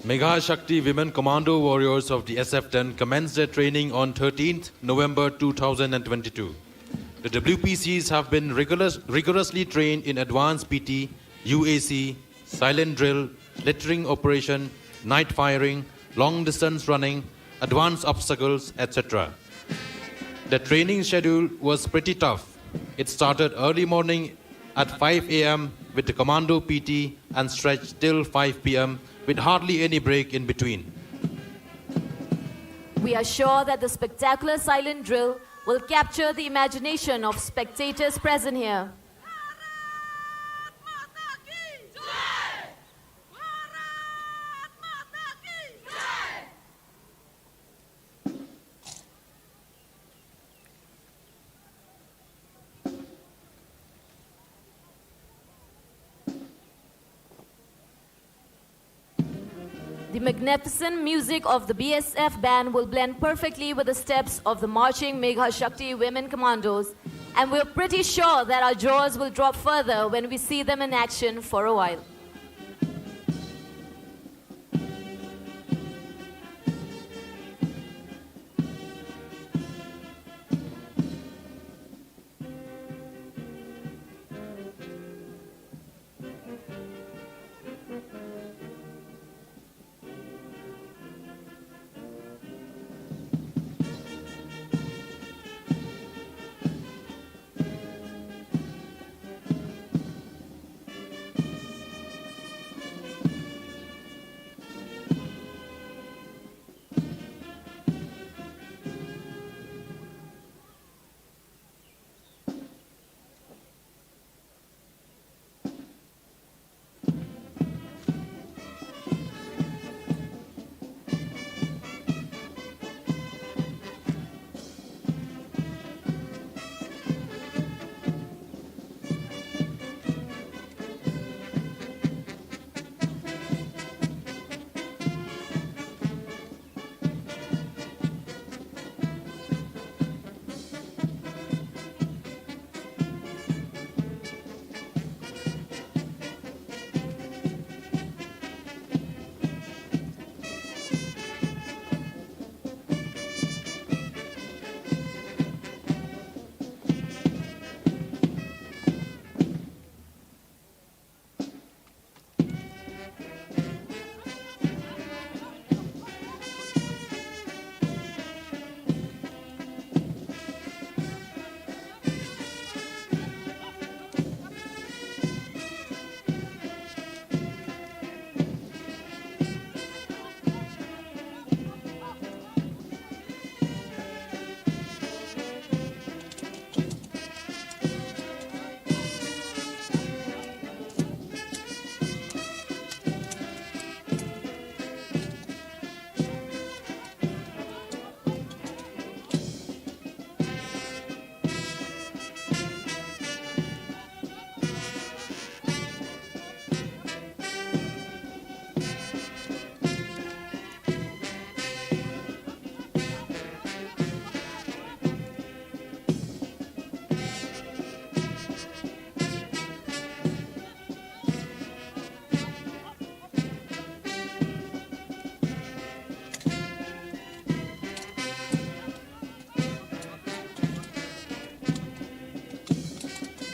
[SPEAKER 1] Megha Shakti Women Commando Warriors of the SF-10 commenced their training on 13th November 2022. The WPCs have been rigorously trained in advanced PT, UAC, silent drill, littering operation, night firing, long distance running, advanced obstacles, etc. The training schedule was pretty tough. It started early morning at 5 a.m. with the Commando PT and stretched till 5 p.m. with hardly any break in between.
[SPEAKER 2] We are sure that the spectacular silent drill will capture the imagination of spectators present here. The magnificent music of the BSF band will blend perfectly with the steps of the marching Megha Shakti Women Commandos, and we're pretty sure that our jaws will drop further when we see them in action for a while.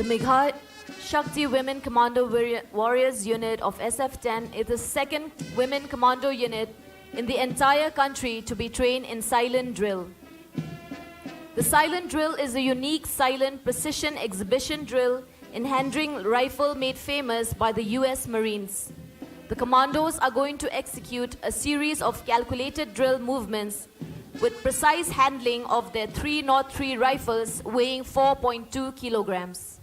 [SPEAKER 2] Megha Shakti Women Commando Warriors Unit of SF-10 is the second women commando unit in the entire country to be trained in silent drill. The silent drill is a unique silent precision exhibition drill in handling rifle made famous by the US Marines. The commandos are going to execute a series of calculated drill movements with precise handling of their 303 rifles weighing 4.2 kilograms.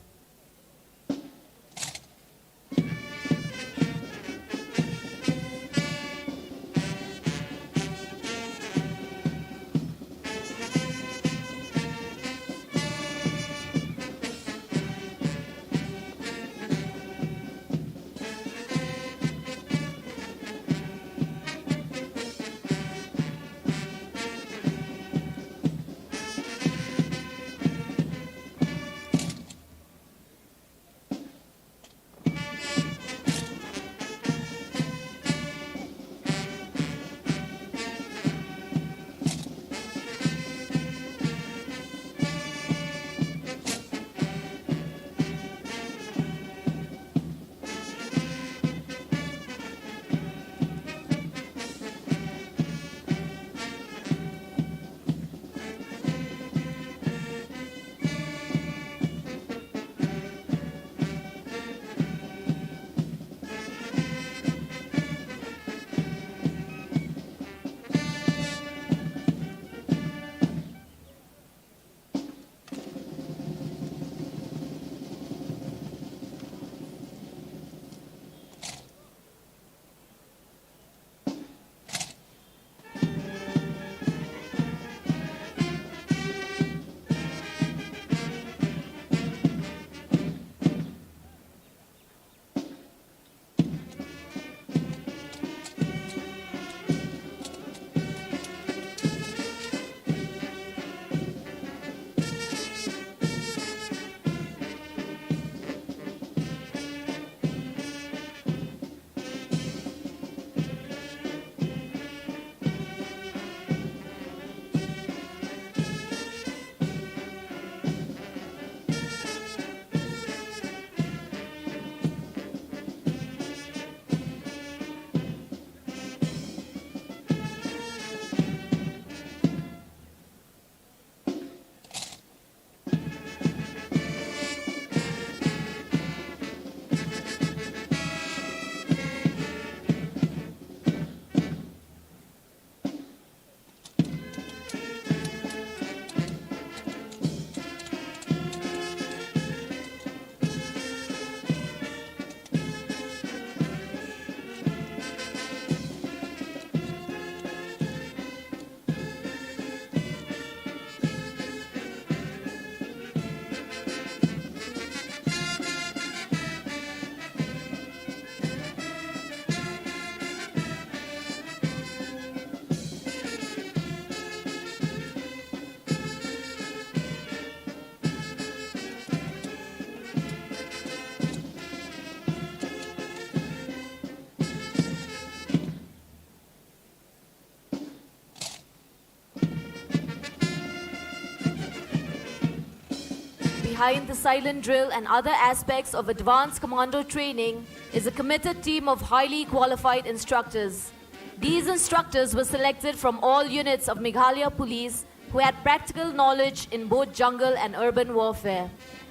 [SPEAKER 2] Behind the silent drill and other aspects of advanced commando training is a committed team of highly qualified instructors. These instructors were selected from all units of Meghalaya Police who had practical knowledge in both jungle and urban warfare.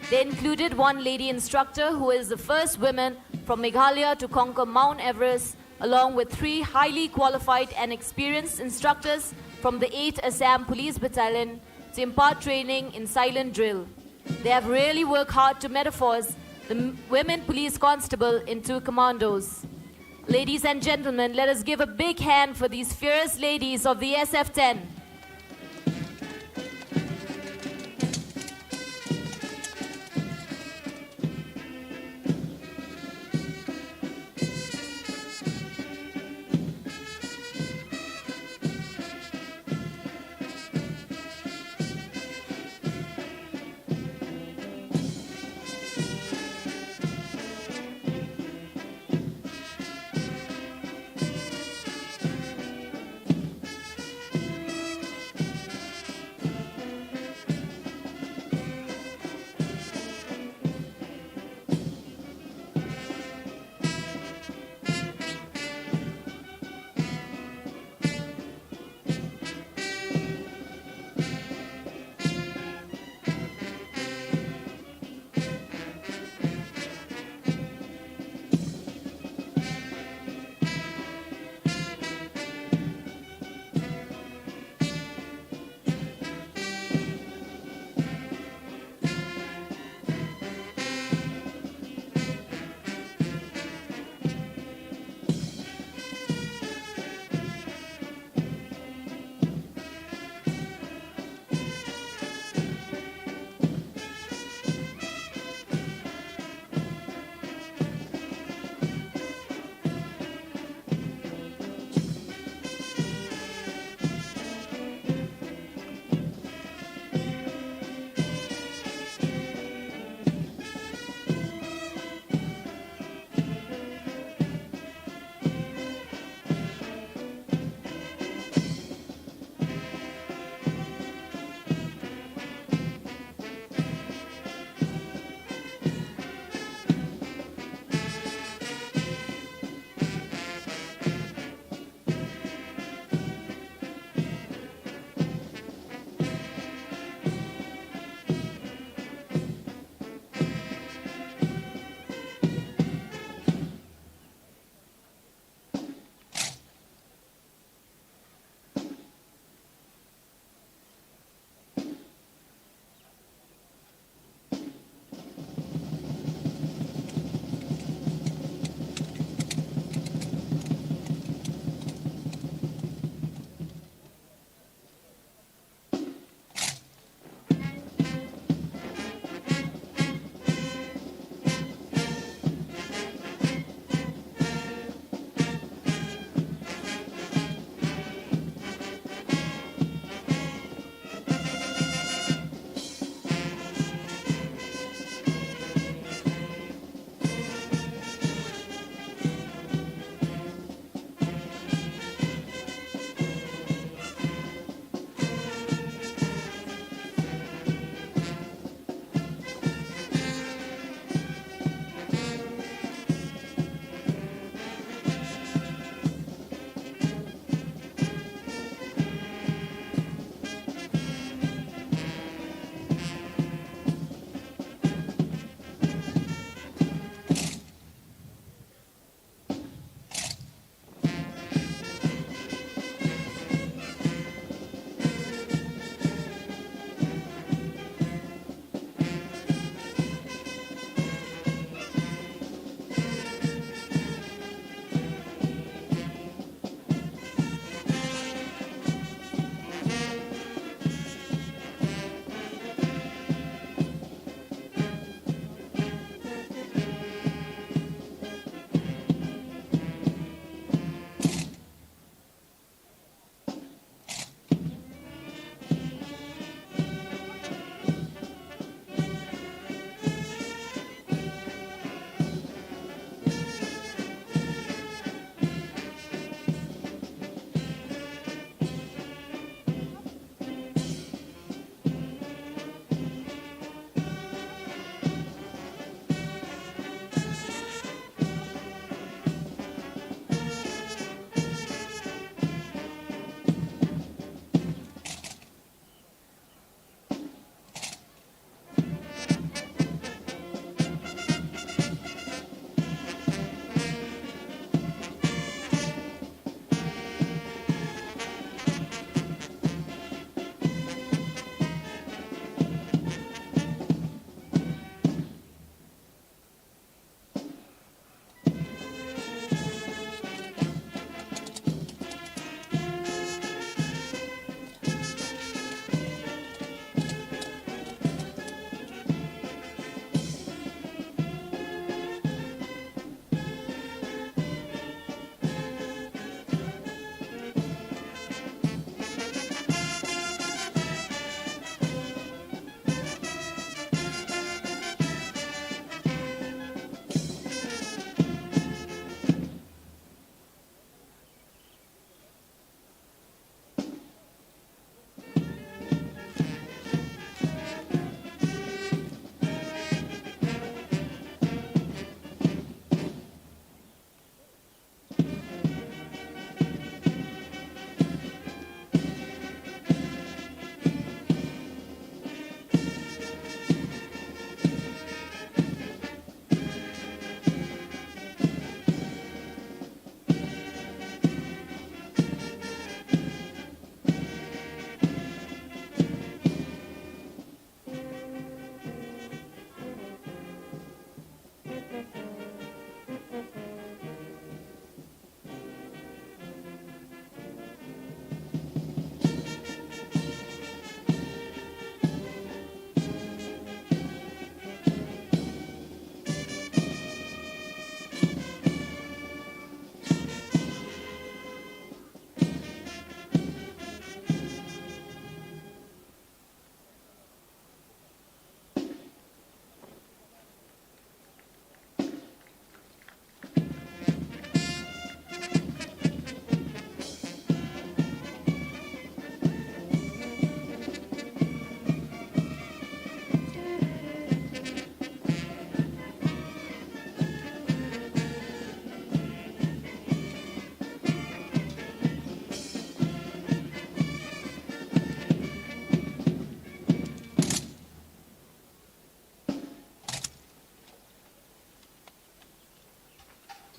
[SPEAKER 2] They included one lady instructor who is the first woman from Meghalaya to conquer Mount Everest, along with 3 highly qualified and experienced instructors from the 8th Assam Police Battalion to impart training in silent drill. They have really worked hard to metamorphose the women police constable into commandos. Ladies and gentlemen, let us give a big hand for these fierce ladies of the SF-10.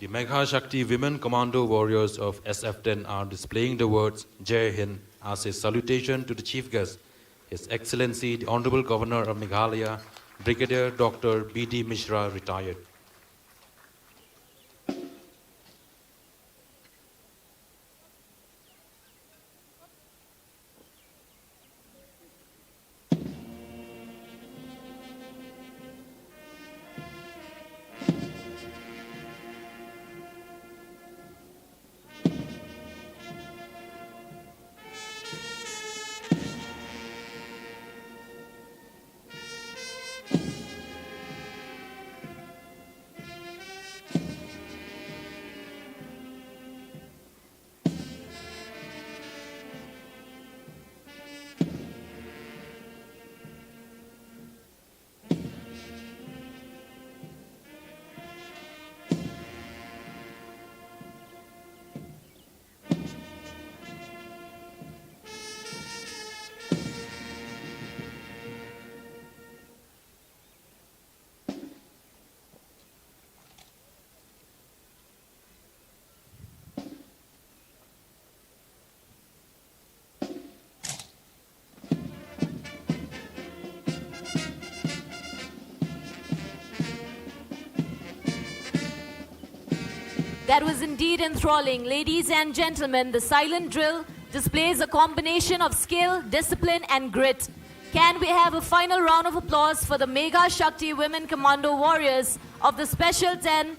[SPEAKER 1] The Megha Shakti Women Commando Warriors of SF-10 are displaying the words Jai Hind as a salutation to the Chief Guest, His Excellency the Honorable Governor of Meghalaya, Brigadier Dr. B.D. Mishra, retired.
[SPEAKER 2] That was indeed enthralling. Ladies and gentlemen, the silent drill displays a combination of skill, discipline, and grit. Can we have a final round of applause for the Megha Shakti Women Commando Warriors of the Special 10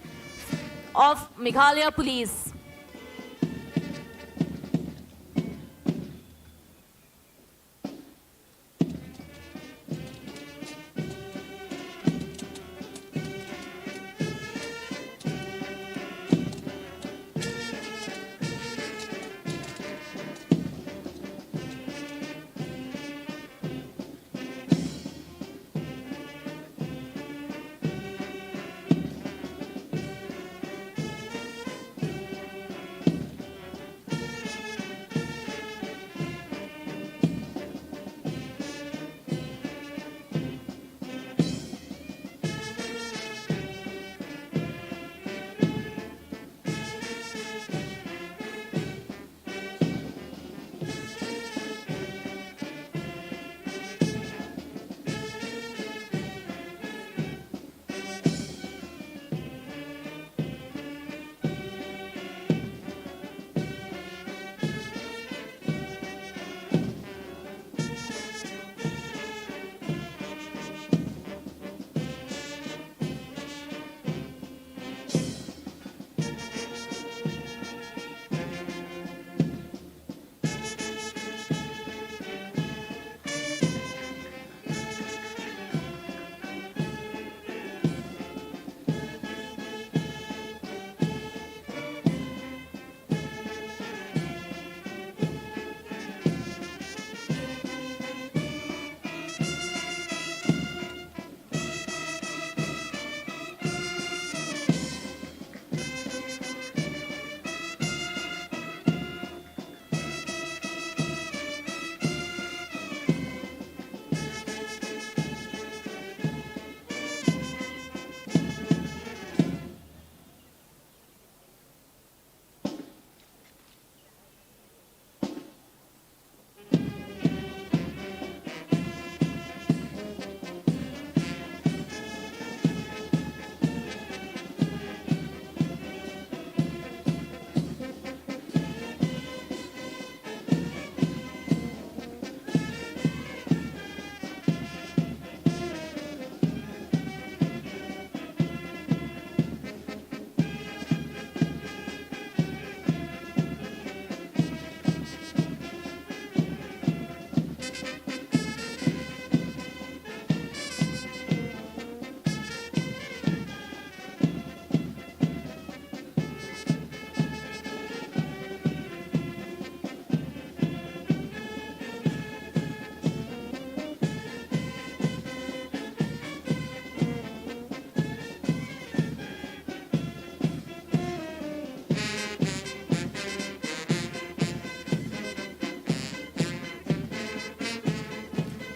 [SPEAKER 2] of Meghalaya Police?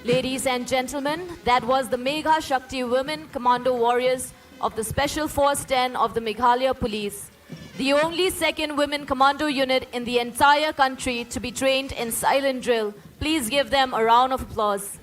[SPEAKER 2] Ladies and gentlemen, that was the Megha Shakti Women Commando Warriors of the Special Force 10 of the Meghalaya Police. the only second women commando unit in the entire country to be trained in silent drill. Please give them a round of applause.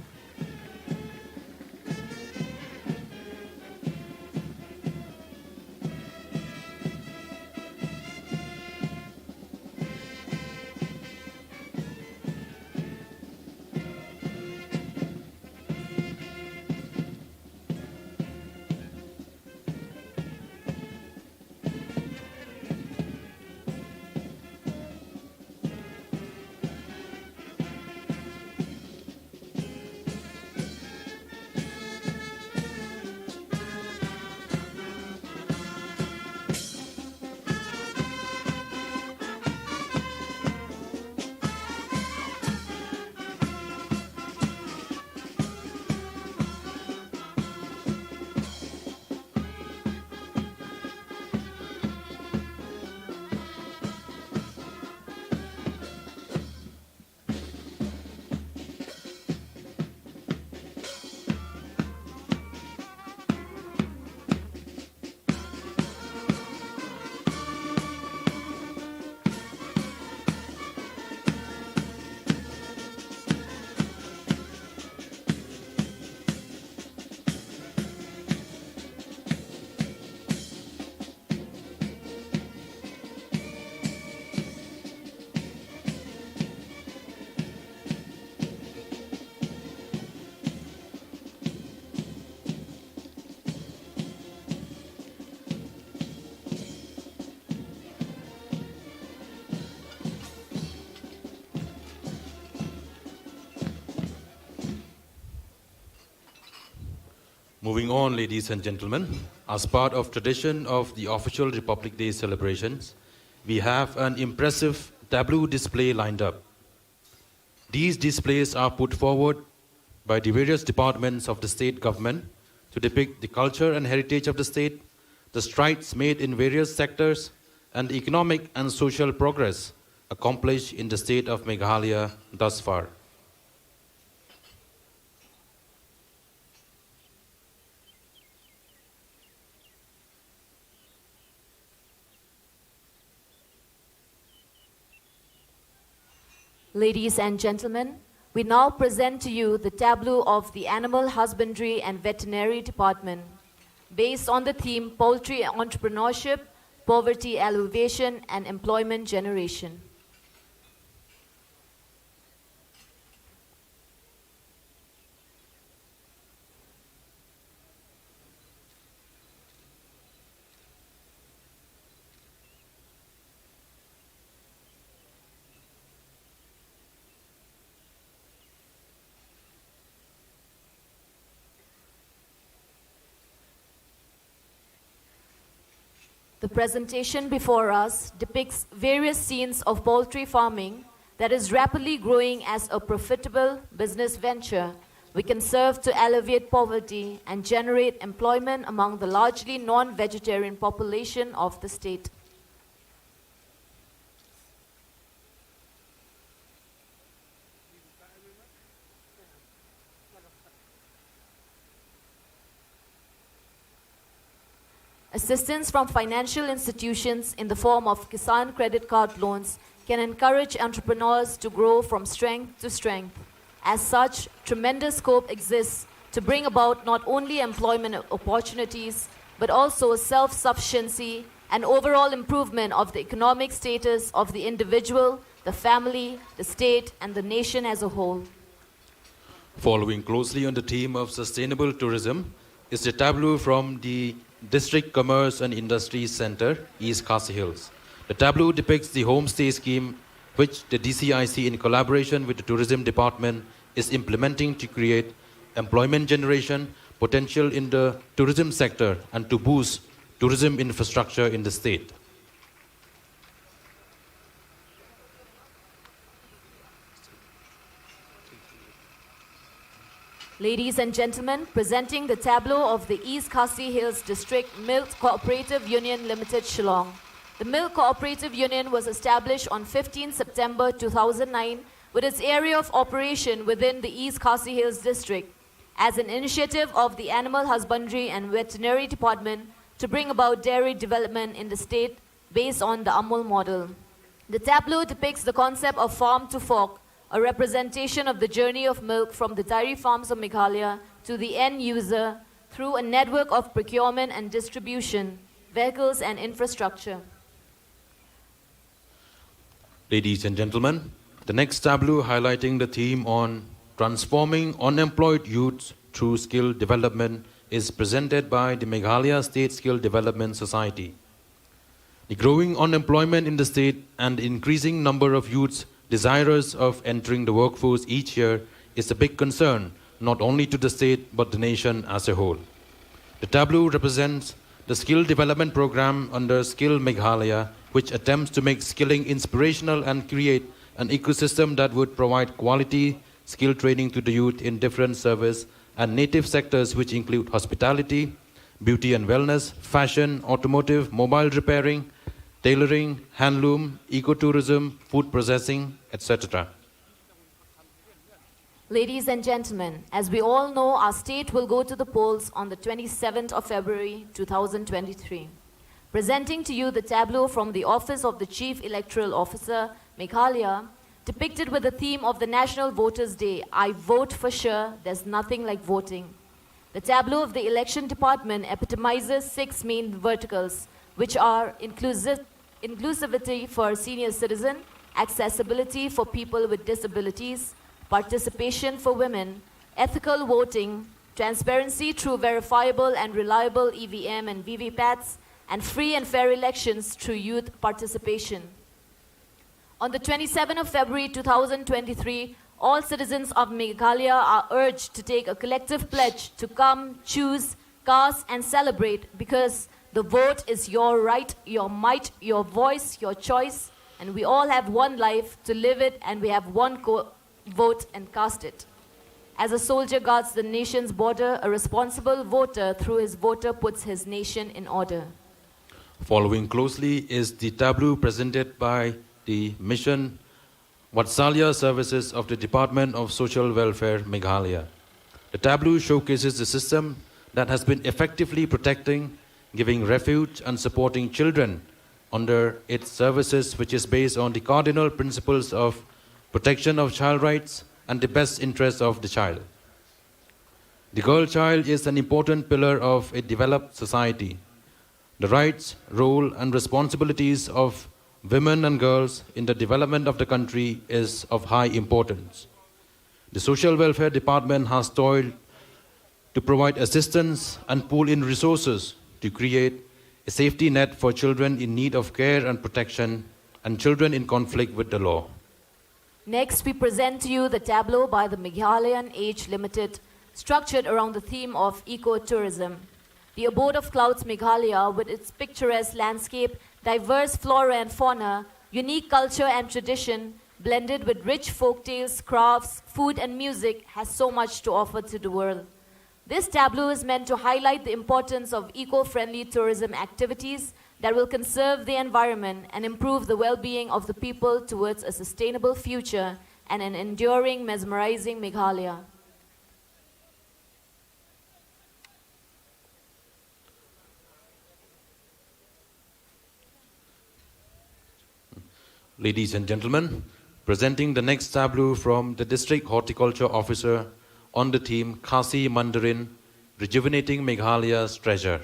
[SPEAKER 1] Moving on, ladies and gentlemen, as part of tradition of the official Republic Day celebrations, we have an impressive tableau display lined up. These displays are put forward by the various departments of the state government to depict the culture and heritage of the state, the strides made in various sectors, and the economic and social progress accomplished in the state of Meghalaya thus far.
[SPEAKER 2] Ladies and gentlemen, we now present to you the tableau of the Animal Husbandry and Veterinary Department, based on the theme Poultry Entrepreneurship, Poverty Alleviation, and Employment Generation. The presentation before us depicts various scenes of poultry farming that is rapidly growing as a profitable business venture. We can serve to alleviate poverty and generate employment among the largely non-vegetarian population of the state. Assistance from financial institutions in the form of Kisan credit card loans can encourage entrepreneurs to grow from strength to strength. As such, tremendous scope exists to bring about not only employment opportunities, but also self-sufficiency and overall improvement of the economic status of the individual, the family, the state, and the nation as a whole.
[SPEAKER 1] Following closely on the theme of sustainable tourism is the tableau from the District Commerce and Industries Center, East Khasi Hills. The tableau depicts the homestay scheme which the DCIC in collaboration with the Tourism Department is implementing to create employment generation potential in the tourism sector and to boost tourism infrastructure in the state.
[SPEAKER 2] Ladies and gentlemen, presenting the tableau of the East Khasi Hills District Milk Cooperative Union Limited, Shillong. The Milk Cooperative Union was established on 15 September 2009 with its area of operation within the East Khasi Hills District as an initiative of the Animal Husbandry and Veterinary Department to bring about dairy development in the state based on the Amul model. The tableau depicts the concept of farm to fork, a representation of the journey of milk from the dairy farms of Meghalaya to the end user through a network of procurement and distribution, vehicles and infrastructure.
[SPEAKER 1] Ladies and gentlemen, the next tableau highlighting the theme on transforming unemployed youths through skill development is presented by the Meghalaya State Skill Development Society. The growing unemployment in the state and the increasing number of youths desirous of entering the workforce each year is a big concern, not only to the state but the nation as a whole. The tableau represents the skill development program under Skill Meghalaya, which attempts to make skilling inspirational and create an ecosystem that would provide quality skill training to the youth in different service and native sectors which include hospitality, beauty and wellness, fashion, automotive, mobile repairing, tailoring, handloom, ecotourism, food processing, etc.
[SPEAKER 2] Ladies and gentlemen, as we all know, our state will go to the polls on the 27th of February 2023. Presenting to you the tableau from the Office of the Chief Electoral Officer, Meghalaya, depicted with the theme of the National Voters' Day, I vote for sure, there's nothing like voting. The tableau of the Election Department epitomizes 6 main verticals, which are inclusivity for senior citizen, accessibility for people with disabilities, participation for women, ethical voting, transparency through verifiable and reliable EVM and VVPATs, and free and fair elections through youth participation. On the 27th of February 2023, all citizens of Meghalaya are urged to take a collective pledge to come, choose, cast, and celebrate, because the vote is your right, your might, your voice, your choice, and we all have one life to live it, and we have one vote and cast it. As a soldier guards the nation's border, a responsible voter through his voter puts his nation in order.
[SPEAKER 1] Following closely is the tableau presented by the Mission Vatsalya Services of the Department of Social Welfare, Meghalaya. The tableau showcases the system that has been effectively protecting, giving refuge and supporting children under its services, which is based on the cardinal principles of protection of child rights and the best interest of the child. The girl child is an important pillar of a developed society. The rights, role and responsibilities of women and girls in the development of the country is of high importance. The Social Welfare Department has toiled to provide assistance and pool in resources to create a safety net for children in need of care and protection and children in conflict with the law.
[SPEAKER 2] Next, we present to you the tableau by the Meghalayan Age Limited, structured around the theme of ecotourism. The abode of clouds Meghalaya, with its picturesque landscape, diverse flora and fauna, unique culture and tradition, blended with rich folk tales, crafts, food and music, has so much to offer to the world. This tableau is meant to highlight the importance of eco-friendly tourism activities that will conserve the environment and improve the well-being of the people towards a sustainable future and an enduring, mesmerizing Meghalaya.
[SPEAKER 1] Ladies and gentlemen, presenting the next tableau from the District Horticulture Officer on the theme Khasi Mandarin, Rejuvenating Meghalaya's Treasure.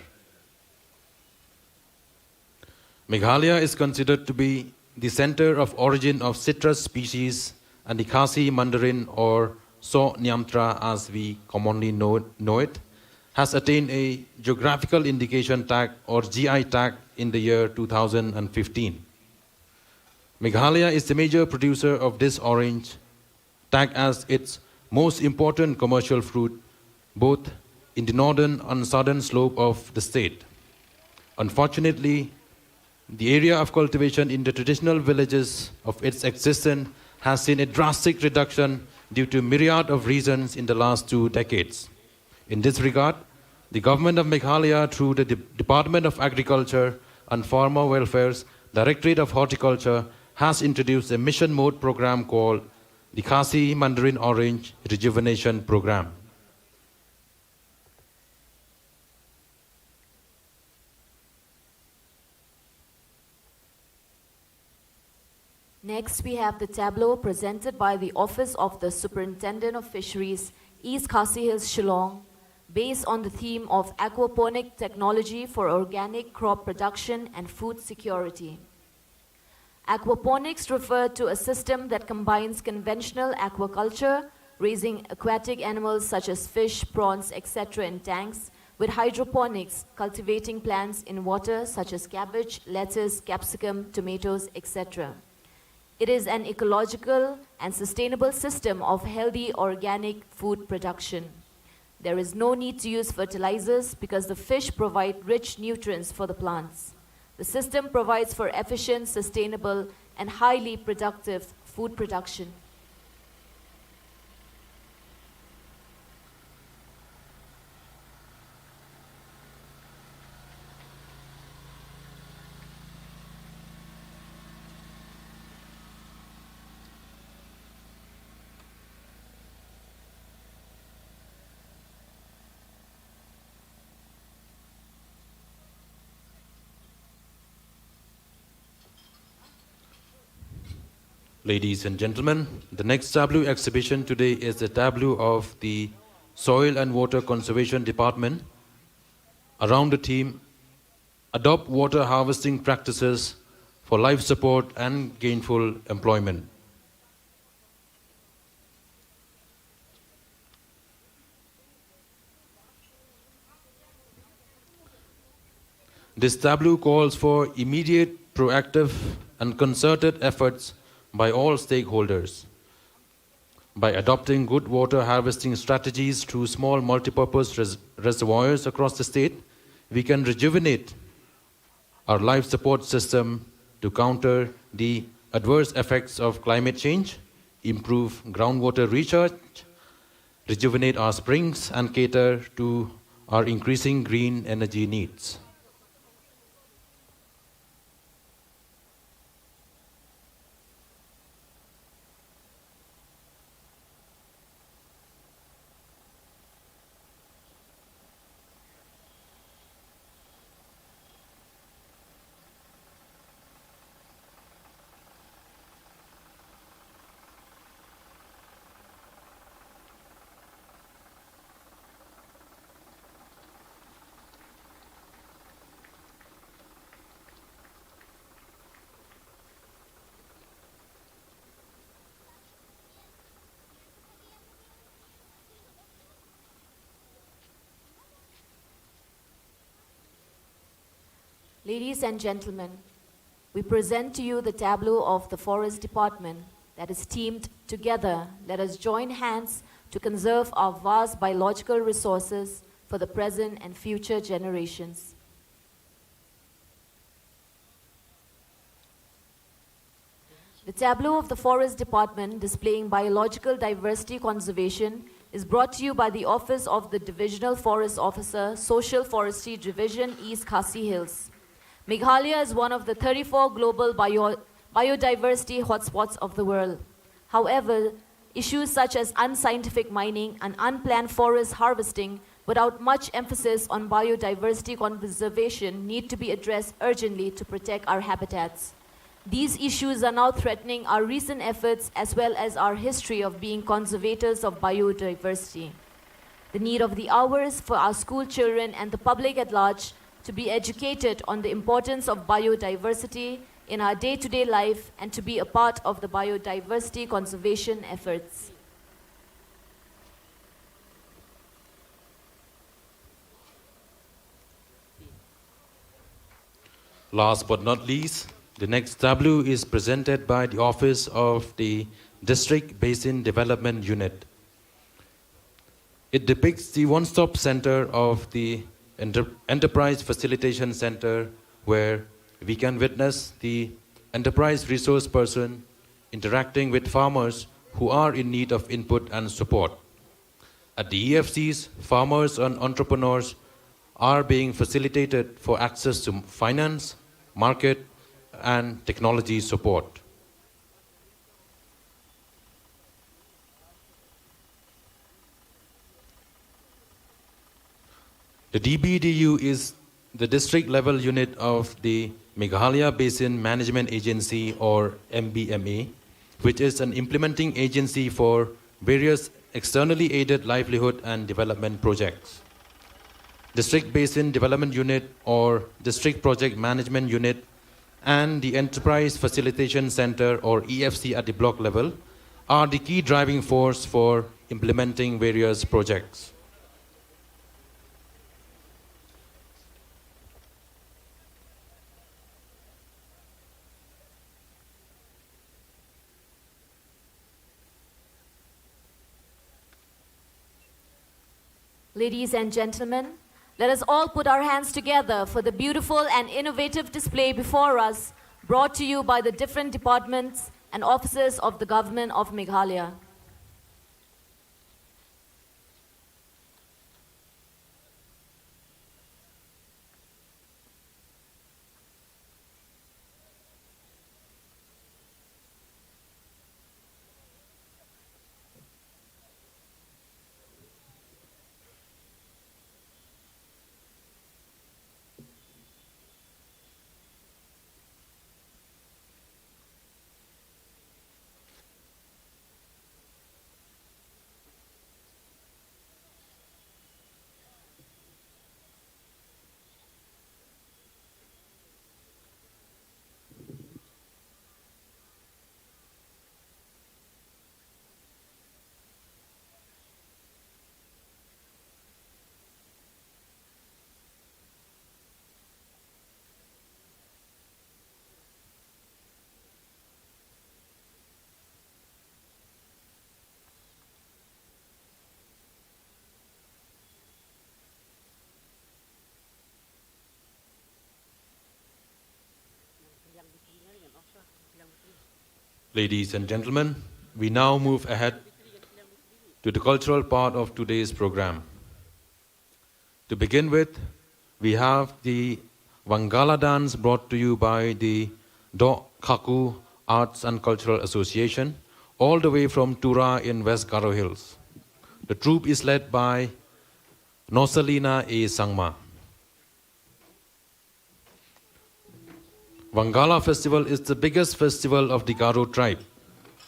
[SPEAKER 1] Meghalaya is considered to be the center of origin of citrus species, and the Khasi Mandarin, or So Nyamtra as we commonly know it, has attained a geographical indication tag or GI tag in the year 2015. Meghalaya is the major producer of this orange, tagged as its most important commercial fruit, both in the northern and southern slope of the state. Unfortunately, the area of cultivation in the traditional villages of its existence has seen a drastic reduction due to myriad of reasons in the last 2 decades. In this regard, the government of Meghalaya, through the Department of Agriculture and Farmer Welfare's Directorate of Horticulture, has introduced a mission mode program called the Khasi Mandarin Orange Rejuvenation Program.
[SPEAKER 2] Next, we have the tableau presented by the Office of the Superintendent of Fisheries, East Khasi Hills, Shillong, based on the theme of aquaponic technology for organic crop production and food security. Aquaponics refer to a system that combines conventional aquaculture, raising aquatic animals such as fish, prawns, etc. in tanks, with hydroponics, cultivating plants in water such as cabbage, lettuce, capsicum, tomatoes, etc. It is an ecological and sustainable system of healthy organic food production. There is no need to use fertilizers because the fish provide rich nutrients for the plants. The system provides for efficient, sustainable, and highly productive food production.
[SPEAKER 1] Ladies and gentlemen, the next tableau exhibition today is the tableau of the Soil and Water Conservation Department around the theme Adopt Water Harvesting Practices for Life Support and Gainful Employment. This tableau calls for immediate, proactive, and concerted efforts by all stakeholders. By adopting good water harvesting strategies through small multipurpose reservoirs across the state, we can rejuvenate our life support system to counter the adverse effects of climate change, improve groundwater recharge, rejuvenate our springs, and cater to our increasing green energy needs.
[SPEAKER 2] Ladies and gentlemen, we present to you the tableau of the Forest Department that is themed Together, let us join hands to conserve our vast biological resources for the present and future generations. The tableau of the Forest Department displaying biological diversity conservation is brought to you by the Office of the Divisional Forest Officer, Social Forestry Division, East Khasi Hills. Meghalaya is one of the 34 global biodiversity hotspots of the world. However, issues such as unscientific mining and unplanned forest harvesting without much emphasis on biodiversity conservation need to be addressed urgently to protect our habitats. These issues are now threatening our recent efforts as well as our history of being conservators of biodiversity. The need of the hours for our school children and the public at large to be educated on the importance of biodiversity in our day-to-day life and to be a part of the biodiversity conservation efforts.
[SPEAKER 1] Last but not least, the next tableau is presented by the Office of the District Basin Development Unit. It depicts the one-stop center of the Enterprise Facilitation Center, where we can witness the enterprise resource person interacting with farmers who are in need of input and support. At the EFCs, farmers and entrepreneurs are being facilitated for access to finance, market, and technology support. The DBDU is the district level unit of the Meghalaya Basin Management Agency or MBMA, which is an implementing agency for various externally aided livelihood and development projects. District Basin Development Unit or District Project Management Unit and the Enterprise Facilitation Center or EFC at the block level are the key driving force for implementing various projects.
[SPEAKER 2] Ladies and gentlemen, let us all put our hands together for the beautiful and innovative display before us, brought to you by the different departments and offices of the Government of Meghalaya.
[SPEAKER 1] Ladies and gentlemen, we now move ahead to the cultural part of today's program. To begin with, we have the Wangala dance brought to you by the Do Kaku Arts and Cultural Association, all the way from Tura in West Garo Hills. The troupe is led by Nosalina A. Sangma. Wangala festival is the biggest festival of the Garo tribe.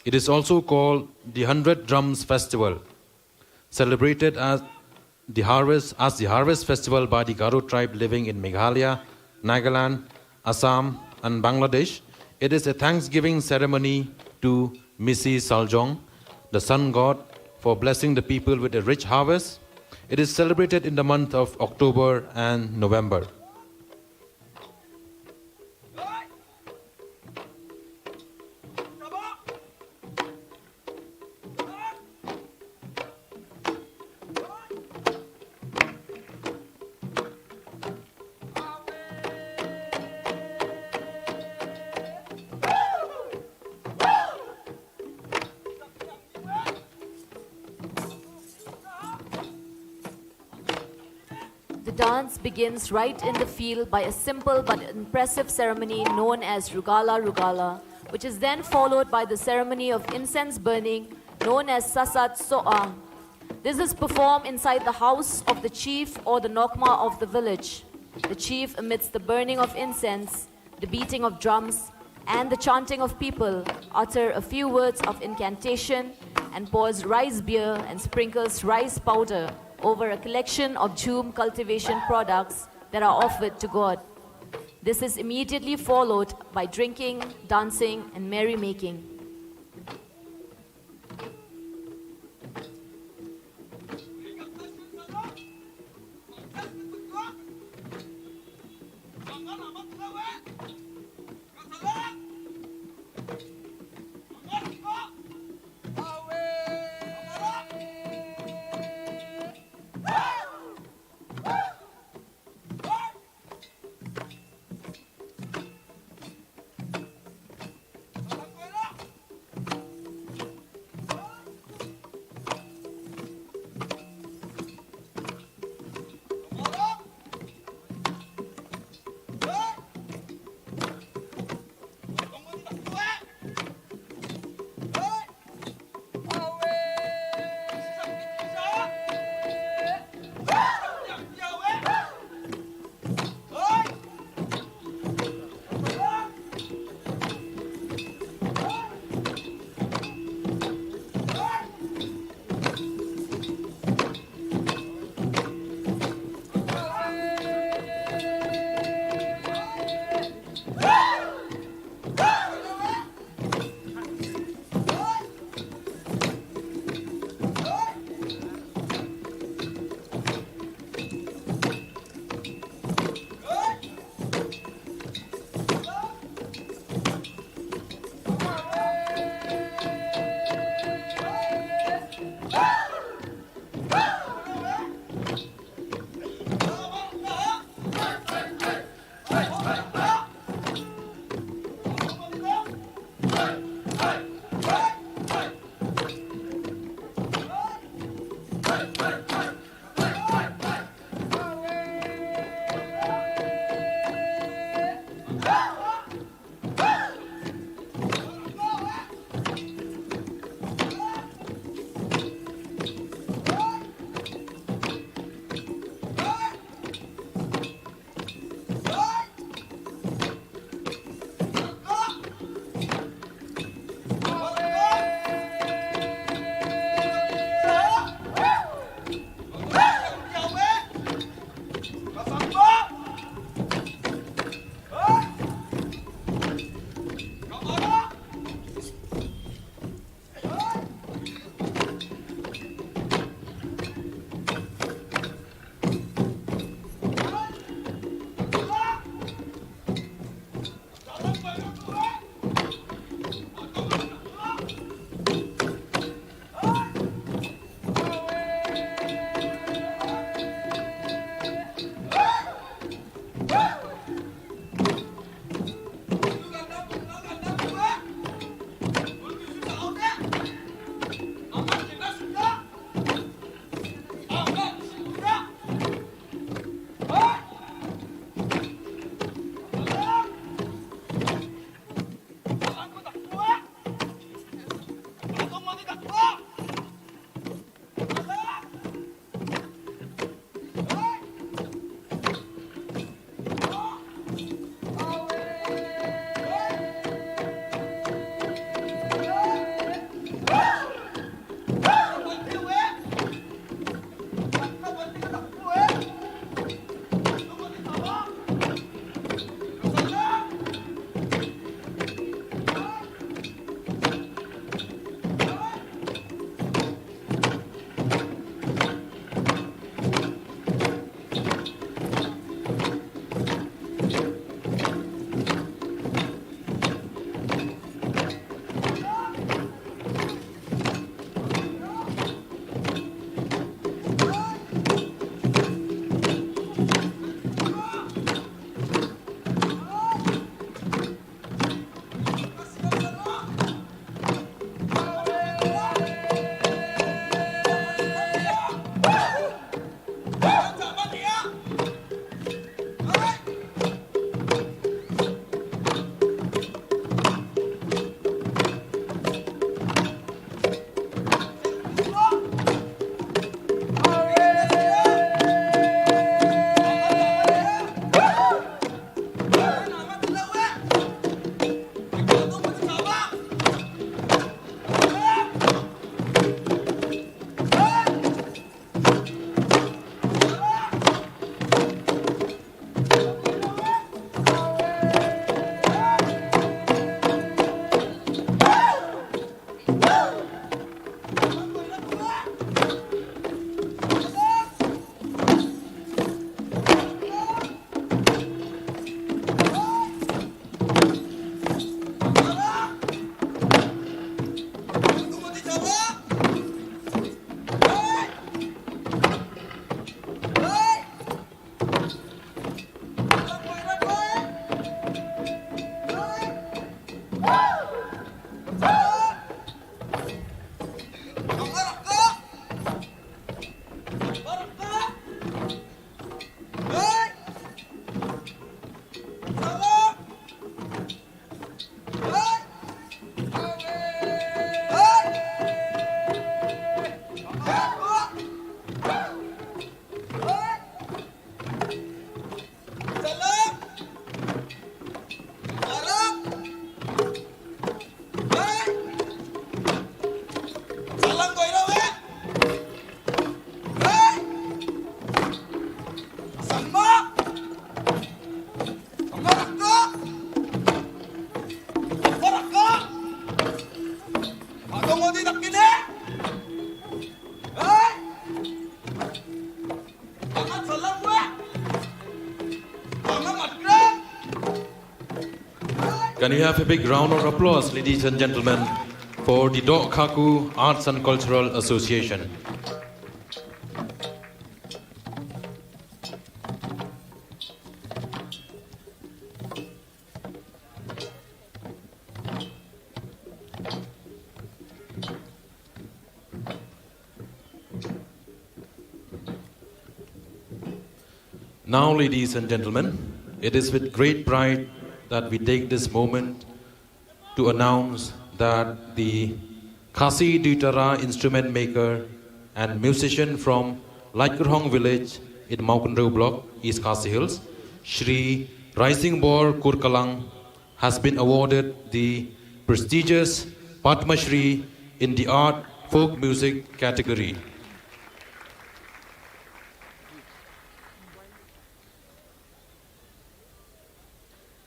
[SPEAKER 1] It is also called the 100 Drums Festival, celebrated as the harvest festival by the Garo tribe living in Meghalaya, Nagaland, Assam and Bangladesh. It is a thanksgiving ceremony to Misi Saljong, the sun god, for blessing the people with a rich harvest. It is celebrated in the month of October and November.
[SPEAKER 2] The dance begins right in the field by a simple but impressive ceremony known as Rugala Rugala, which is then followed by the ceremony of incense burning known as Sasat So'a. This is performed inside the house of the chief or the Nokma of the village. The chief, amidst the burning of incense, the beating of drums, and the chanting of people, utter a few words of incantation and pours rice beer and sprinkles rice powder over a collection of jhum cultivation products that are offered to God. This is immediately followed by drinking, dancing, and merrymaking.
[SPEAKER 1] Can we have a big round of applause, ladies and gentlemen, for the Dok Kaku Arts and Cultural Association. Now, ladies and gentlemen, it is with great pride that we take this moment to announce that the Khasi Dutara instrument maker and musician from Laikurhong village in Maukandru block, East Khasi Hills, Shri Rising Bor Kurkalang, has been awarded the prestigious Padma Shri in the art folk music category.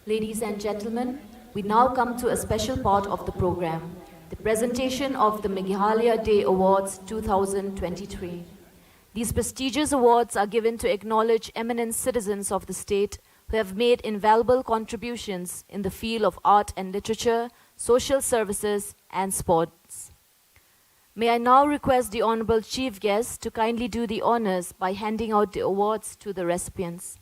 [SPEAKER 2] Ladies and gentlemen, we now come to a special part of the program, the presentation of the Meghalaya Day Awards 2023. These prestigious awards are given to acknowledge eminent citizens of the state who have made invaluable contributions in the field of art and literature, social services, and sports. May I now request the Honorable Chief Guest to kindly do the honors by handing out the awards to the recipients.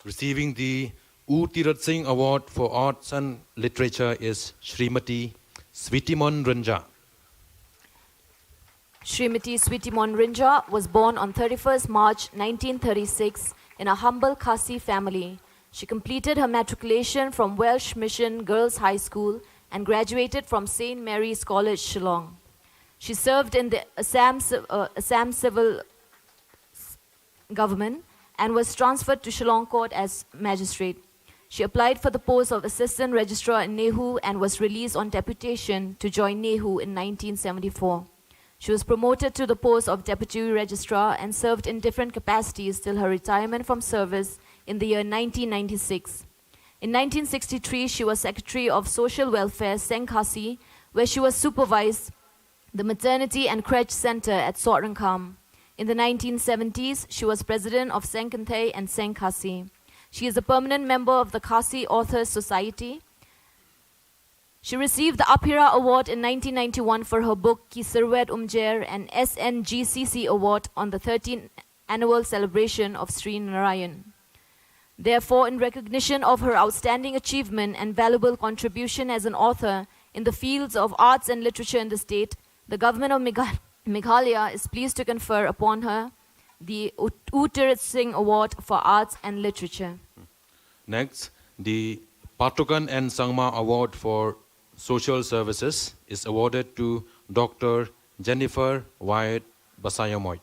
[SPEAKER 1] Receiving the U Tirat Singh Award for Arts and Literature is Srimati Switimon Ranja.
[SPEAKER 2] Srimati Switimon Rinja was born on 31st March 1936 in a humble Khasi family. She completed her matriculation from Welsh Mission Girls High School and graduated from St. Mary's College, Shillong. She served in the Assam Civil Government and was transferred to Shillong Court as magistrate. She applied for the post of assistant registrar in Nehu and was released on deputation to join Nehu in 1974. She was promoted to the post of deputy registrar and served in different capacities till her retirement from service in the year 1996. In 1963, she was Secretary of Social Welfare, Seng Khasi, where she was supervised the maternity and crèche center at Sorangkam. In the 1970s, she was president of Seng Kanthay and Seng Khasi. She is a permanent member of the Khasi Authors Society. She received the Aphira Award in 1991 for her book Ki Sirwet Umjer and SNGCC Award on the 13th annual celebration of Sri Narayan. Therefore, in recognition of her outstanding achievement and valuable contribution as an author in the fields of arts and literature in the state, the government of Meghalaya is pleased to confer upon her the U Tirat Singh Award for Arts and Literature.
[SPEAKER 1] Next, the Patukan and Sangma Award for Social Services is awarded to Dr. Jennifer Wyatt Basayamoit.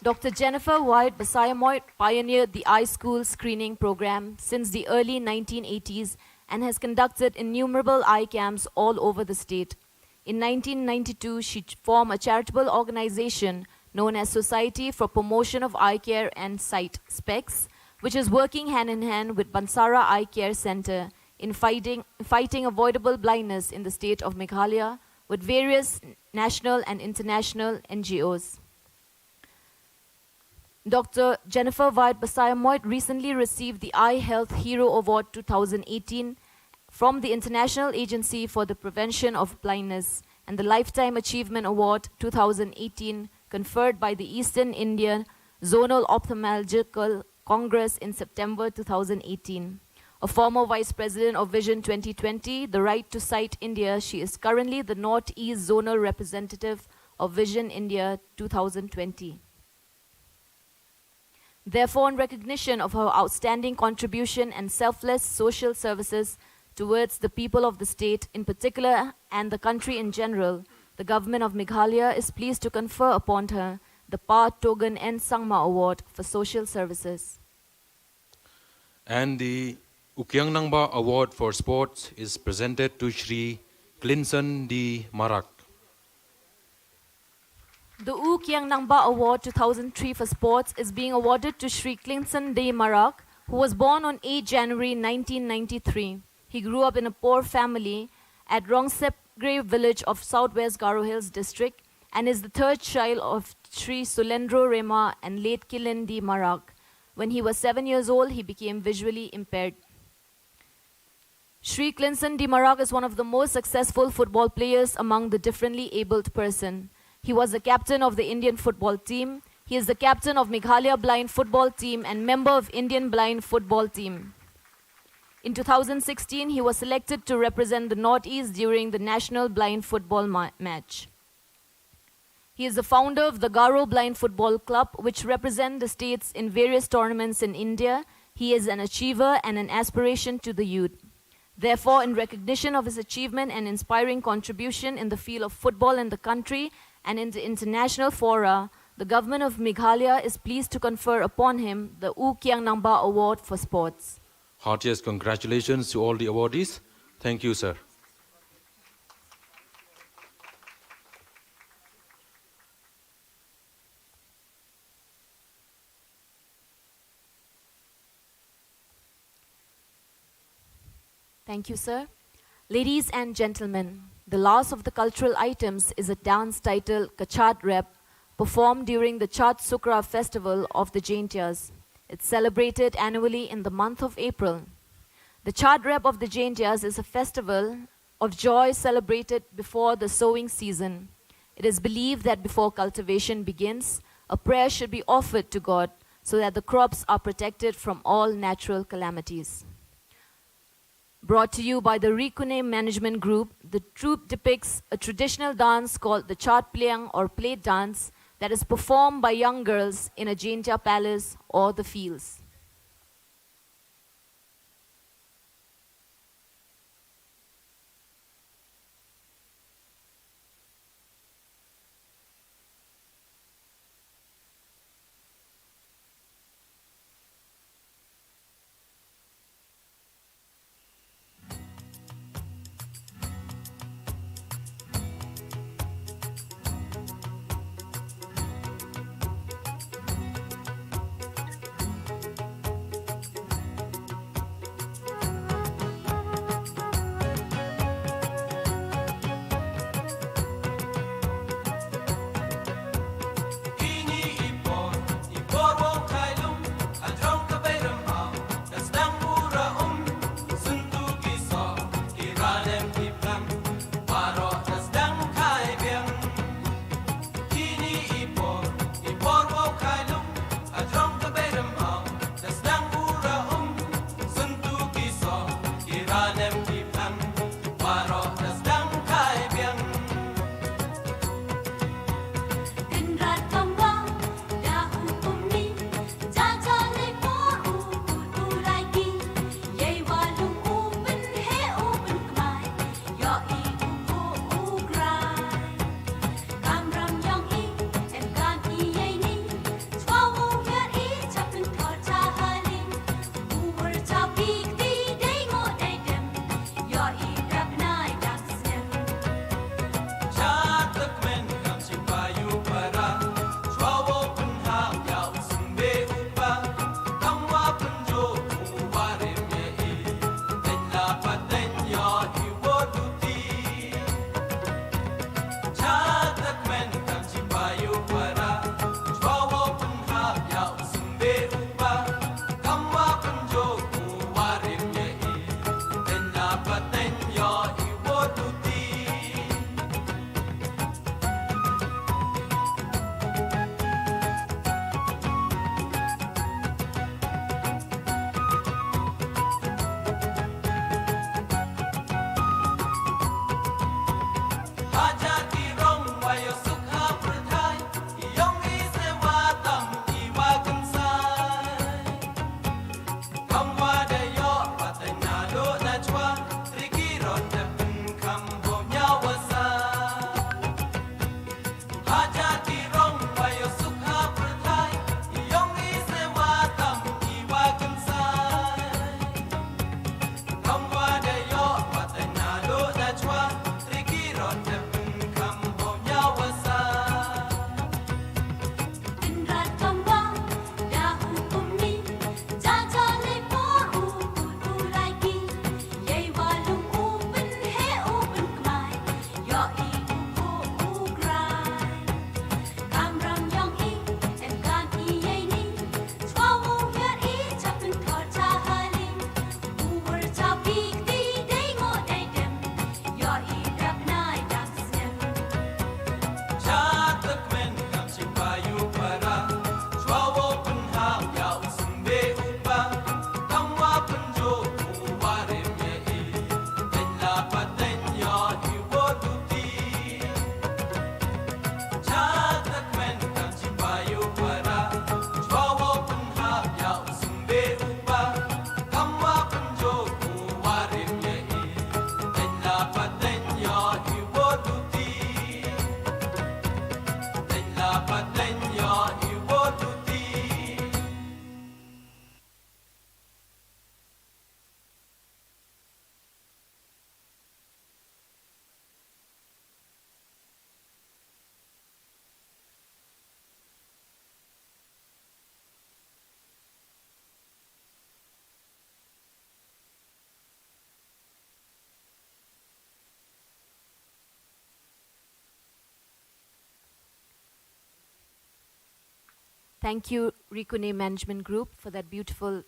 [SPEAKER 2] Dr. Jennifer Wyatt Basayamoit pioneered the iSchool screening program since the early 1980s and has conducted innumerable eye camps all over the state. In 1992, she formed a charitable organization known as Society for Promotion of Eye Care and Sight, SPECS, which is working hand in hand with Bansara Eye Care Center in fighting avoidable blindness in the state of Meghalaya with various national and international NGOs. Dr. Jennifer Wyatt Basayamoit recently received the Eye Health Hero Award 2018 from the International Agency for the Prevention of Blindness and the Lifetime Achievement Award 2018 conferred by the Eastern Indian Zonal Ophthalmological Congress in September 2018. A former Vice President of Vision 2020, the Right to Sight India, she is currently the Northeast Zonal Representative of Vision India 2020. Therefore, in recognition of her outstanding contribution and selfless social services towards the people of the state in particular and the country in general, the government of Meghalaya is pleased to confer upon her the Pa Togan N. Sangma Award for Social Services.
[SPEAKER 1] And the Ukyang Nangba Award for Sports is presented to Shri Clinson D. Marak.
[SPEAKER 2] The U Kiang Nangba Award 2003 for Sports is being awarded to Shri Clinton D. Marak, who was born on 8 January 1993. He grew up in a poor family at Rongsepgre village of Southwest Garo Hills district and is the third child of Shri Sulendro Rema and late Kilin D. Marak. When he was 7 years old, he became visually impaired. Shri Clinton D. Marak is one of the most successful football players among the differently abled person. He was the captain of the Indian football team, He is the captain of Meghalaya Blind Football Team and member of Indian Blind Football Team. In 2016, he was selected to represent the Northeast during the National Blind Football match. He is the founder of the Garo Blind Football Club, which represent the states in various tournaments in India. He is an achiever and an aspiration to the youth. Therefore, in recognition of his achievement and inspiring contribution in the field of football in the country and in the international fora, the government of Meghalaya is pleased to confer upon him the U Kiang Namba Award for Sports.
[SPEAKER 1] Heartiest congratulations to all the awardees. Thank you, sir.
[SPEAKER 2] Thank you, sir. Ladies and gentlemen, the last of the cultural items is a dance titled Kachat Rep, performed during the Chat Sukra festival of the Jaintias. It's celebrated annually in the month of April. The Chat Rep of the Jaintias is a festival of joy celebrated before the sowing season. It is believed that before cultivation begins, a prayer should be offered to God so that the crops are protected from all natural calamities. Brought to you by the Rikune Management Group, the troupe depicts a traditional dance called the Chat Pliang or plate dance that is performed by young girls in a Jaintia palace or the fields. Thank you, Rikune Management Group, for that beautiful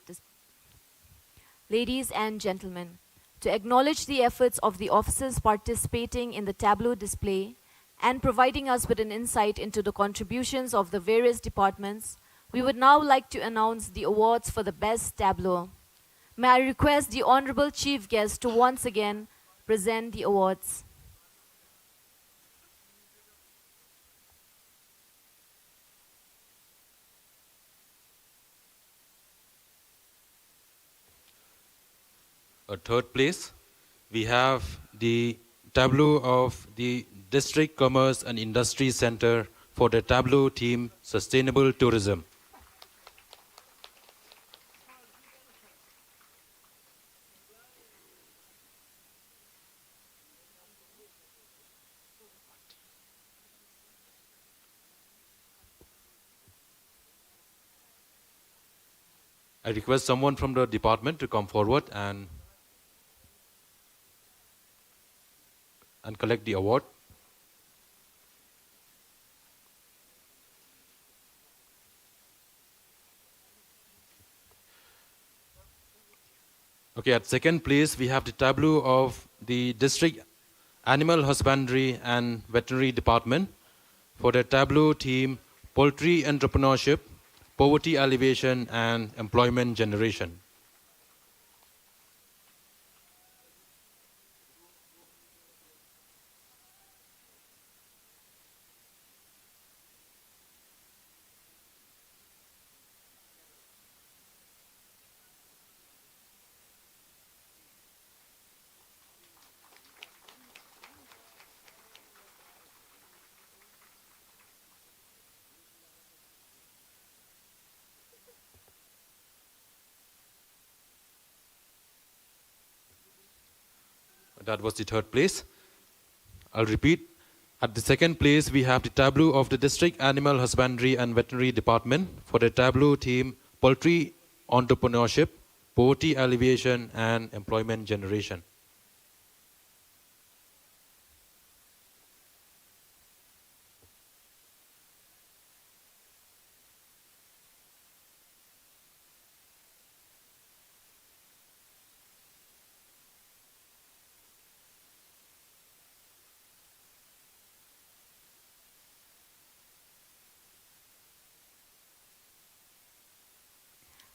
[SPEAKER 2] Ladies and gentlemen, to acknowledge the efforts of the officers participating in the tableau display and providing us with an insight into the contributions of the various departments, we would now like to announce the awards for the best tableau. May I request the Honorable Chief Guest to once again present the awards.
[SPEAKER 1] Third place, we have the tableau of the District Commerce and Industry Center for the tableau theme Sustainable Tourism. I request someone from the department to come forward and collect the award. Okay, at second place, we have the tableau of the District Animal Husbandry and Veterinary Department for the tableau theme Poultry Entrepreneurship, Poverty Alleviation and Employment Generation. That was the third place. I'll repeat. At the second place, we have the tableau of the District Animal Husbandry and Veterinary Department for the tableau theme Poultry Entrepreneurship, Poverty Alleviation and Employment Generation.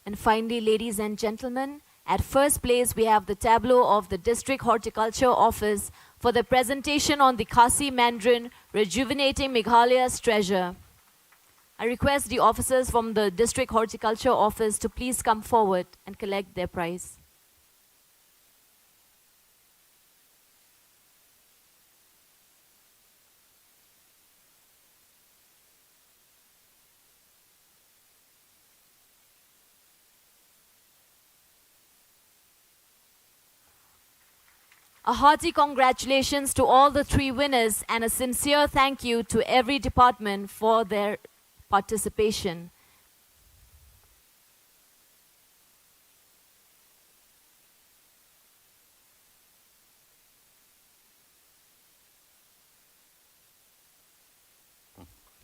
[SPEAKER 2] And finally, ladies and gentlemen, at first place we have the tableau of the District Horticulture Office for the presentation on the Khasi Mandarin Rejuvenating Meghalaya's Treasure. I request the officers from the District Horticulture Office to please come forward and collect their prize. A hearty congratulations to all the three winners and a sincere thank you to every department for their participation.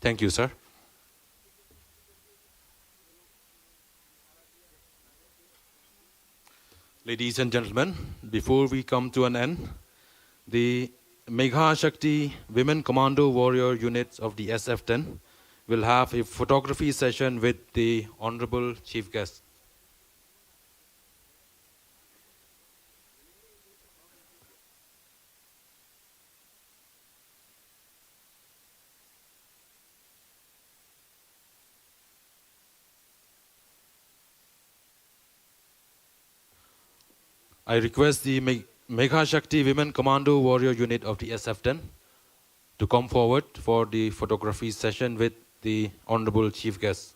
[SPEAKER 1] Thank you, sir. Ladies and gentlemen, before we come to an end, the Megha Shakti Women Commando Warrior Units of the SF-10 will have a photography session with the Honorable Chief Guest. I request the Megha Shakti Women Commando Warrior Unit of the SF-10 to come forward for the photography session with the Honorable Chief Guest.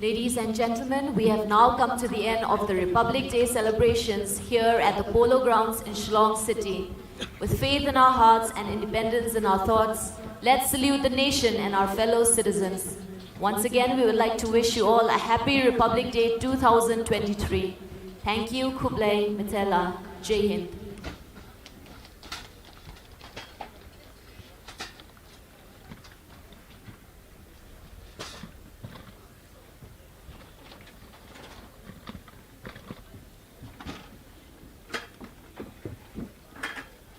[SPEAKER 2] Ladies and gentlemen, we have now come to the end of the Republic Day celebrations here at the Polo Grounds in Shillong City. With faith in our hearts and independence in our thoughts, let's salute the nation and our fellow citizens. Once again, we would like to wish you all a happy Republic Day 2023. Thank you, Kublai Mitela. Jai Hind.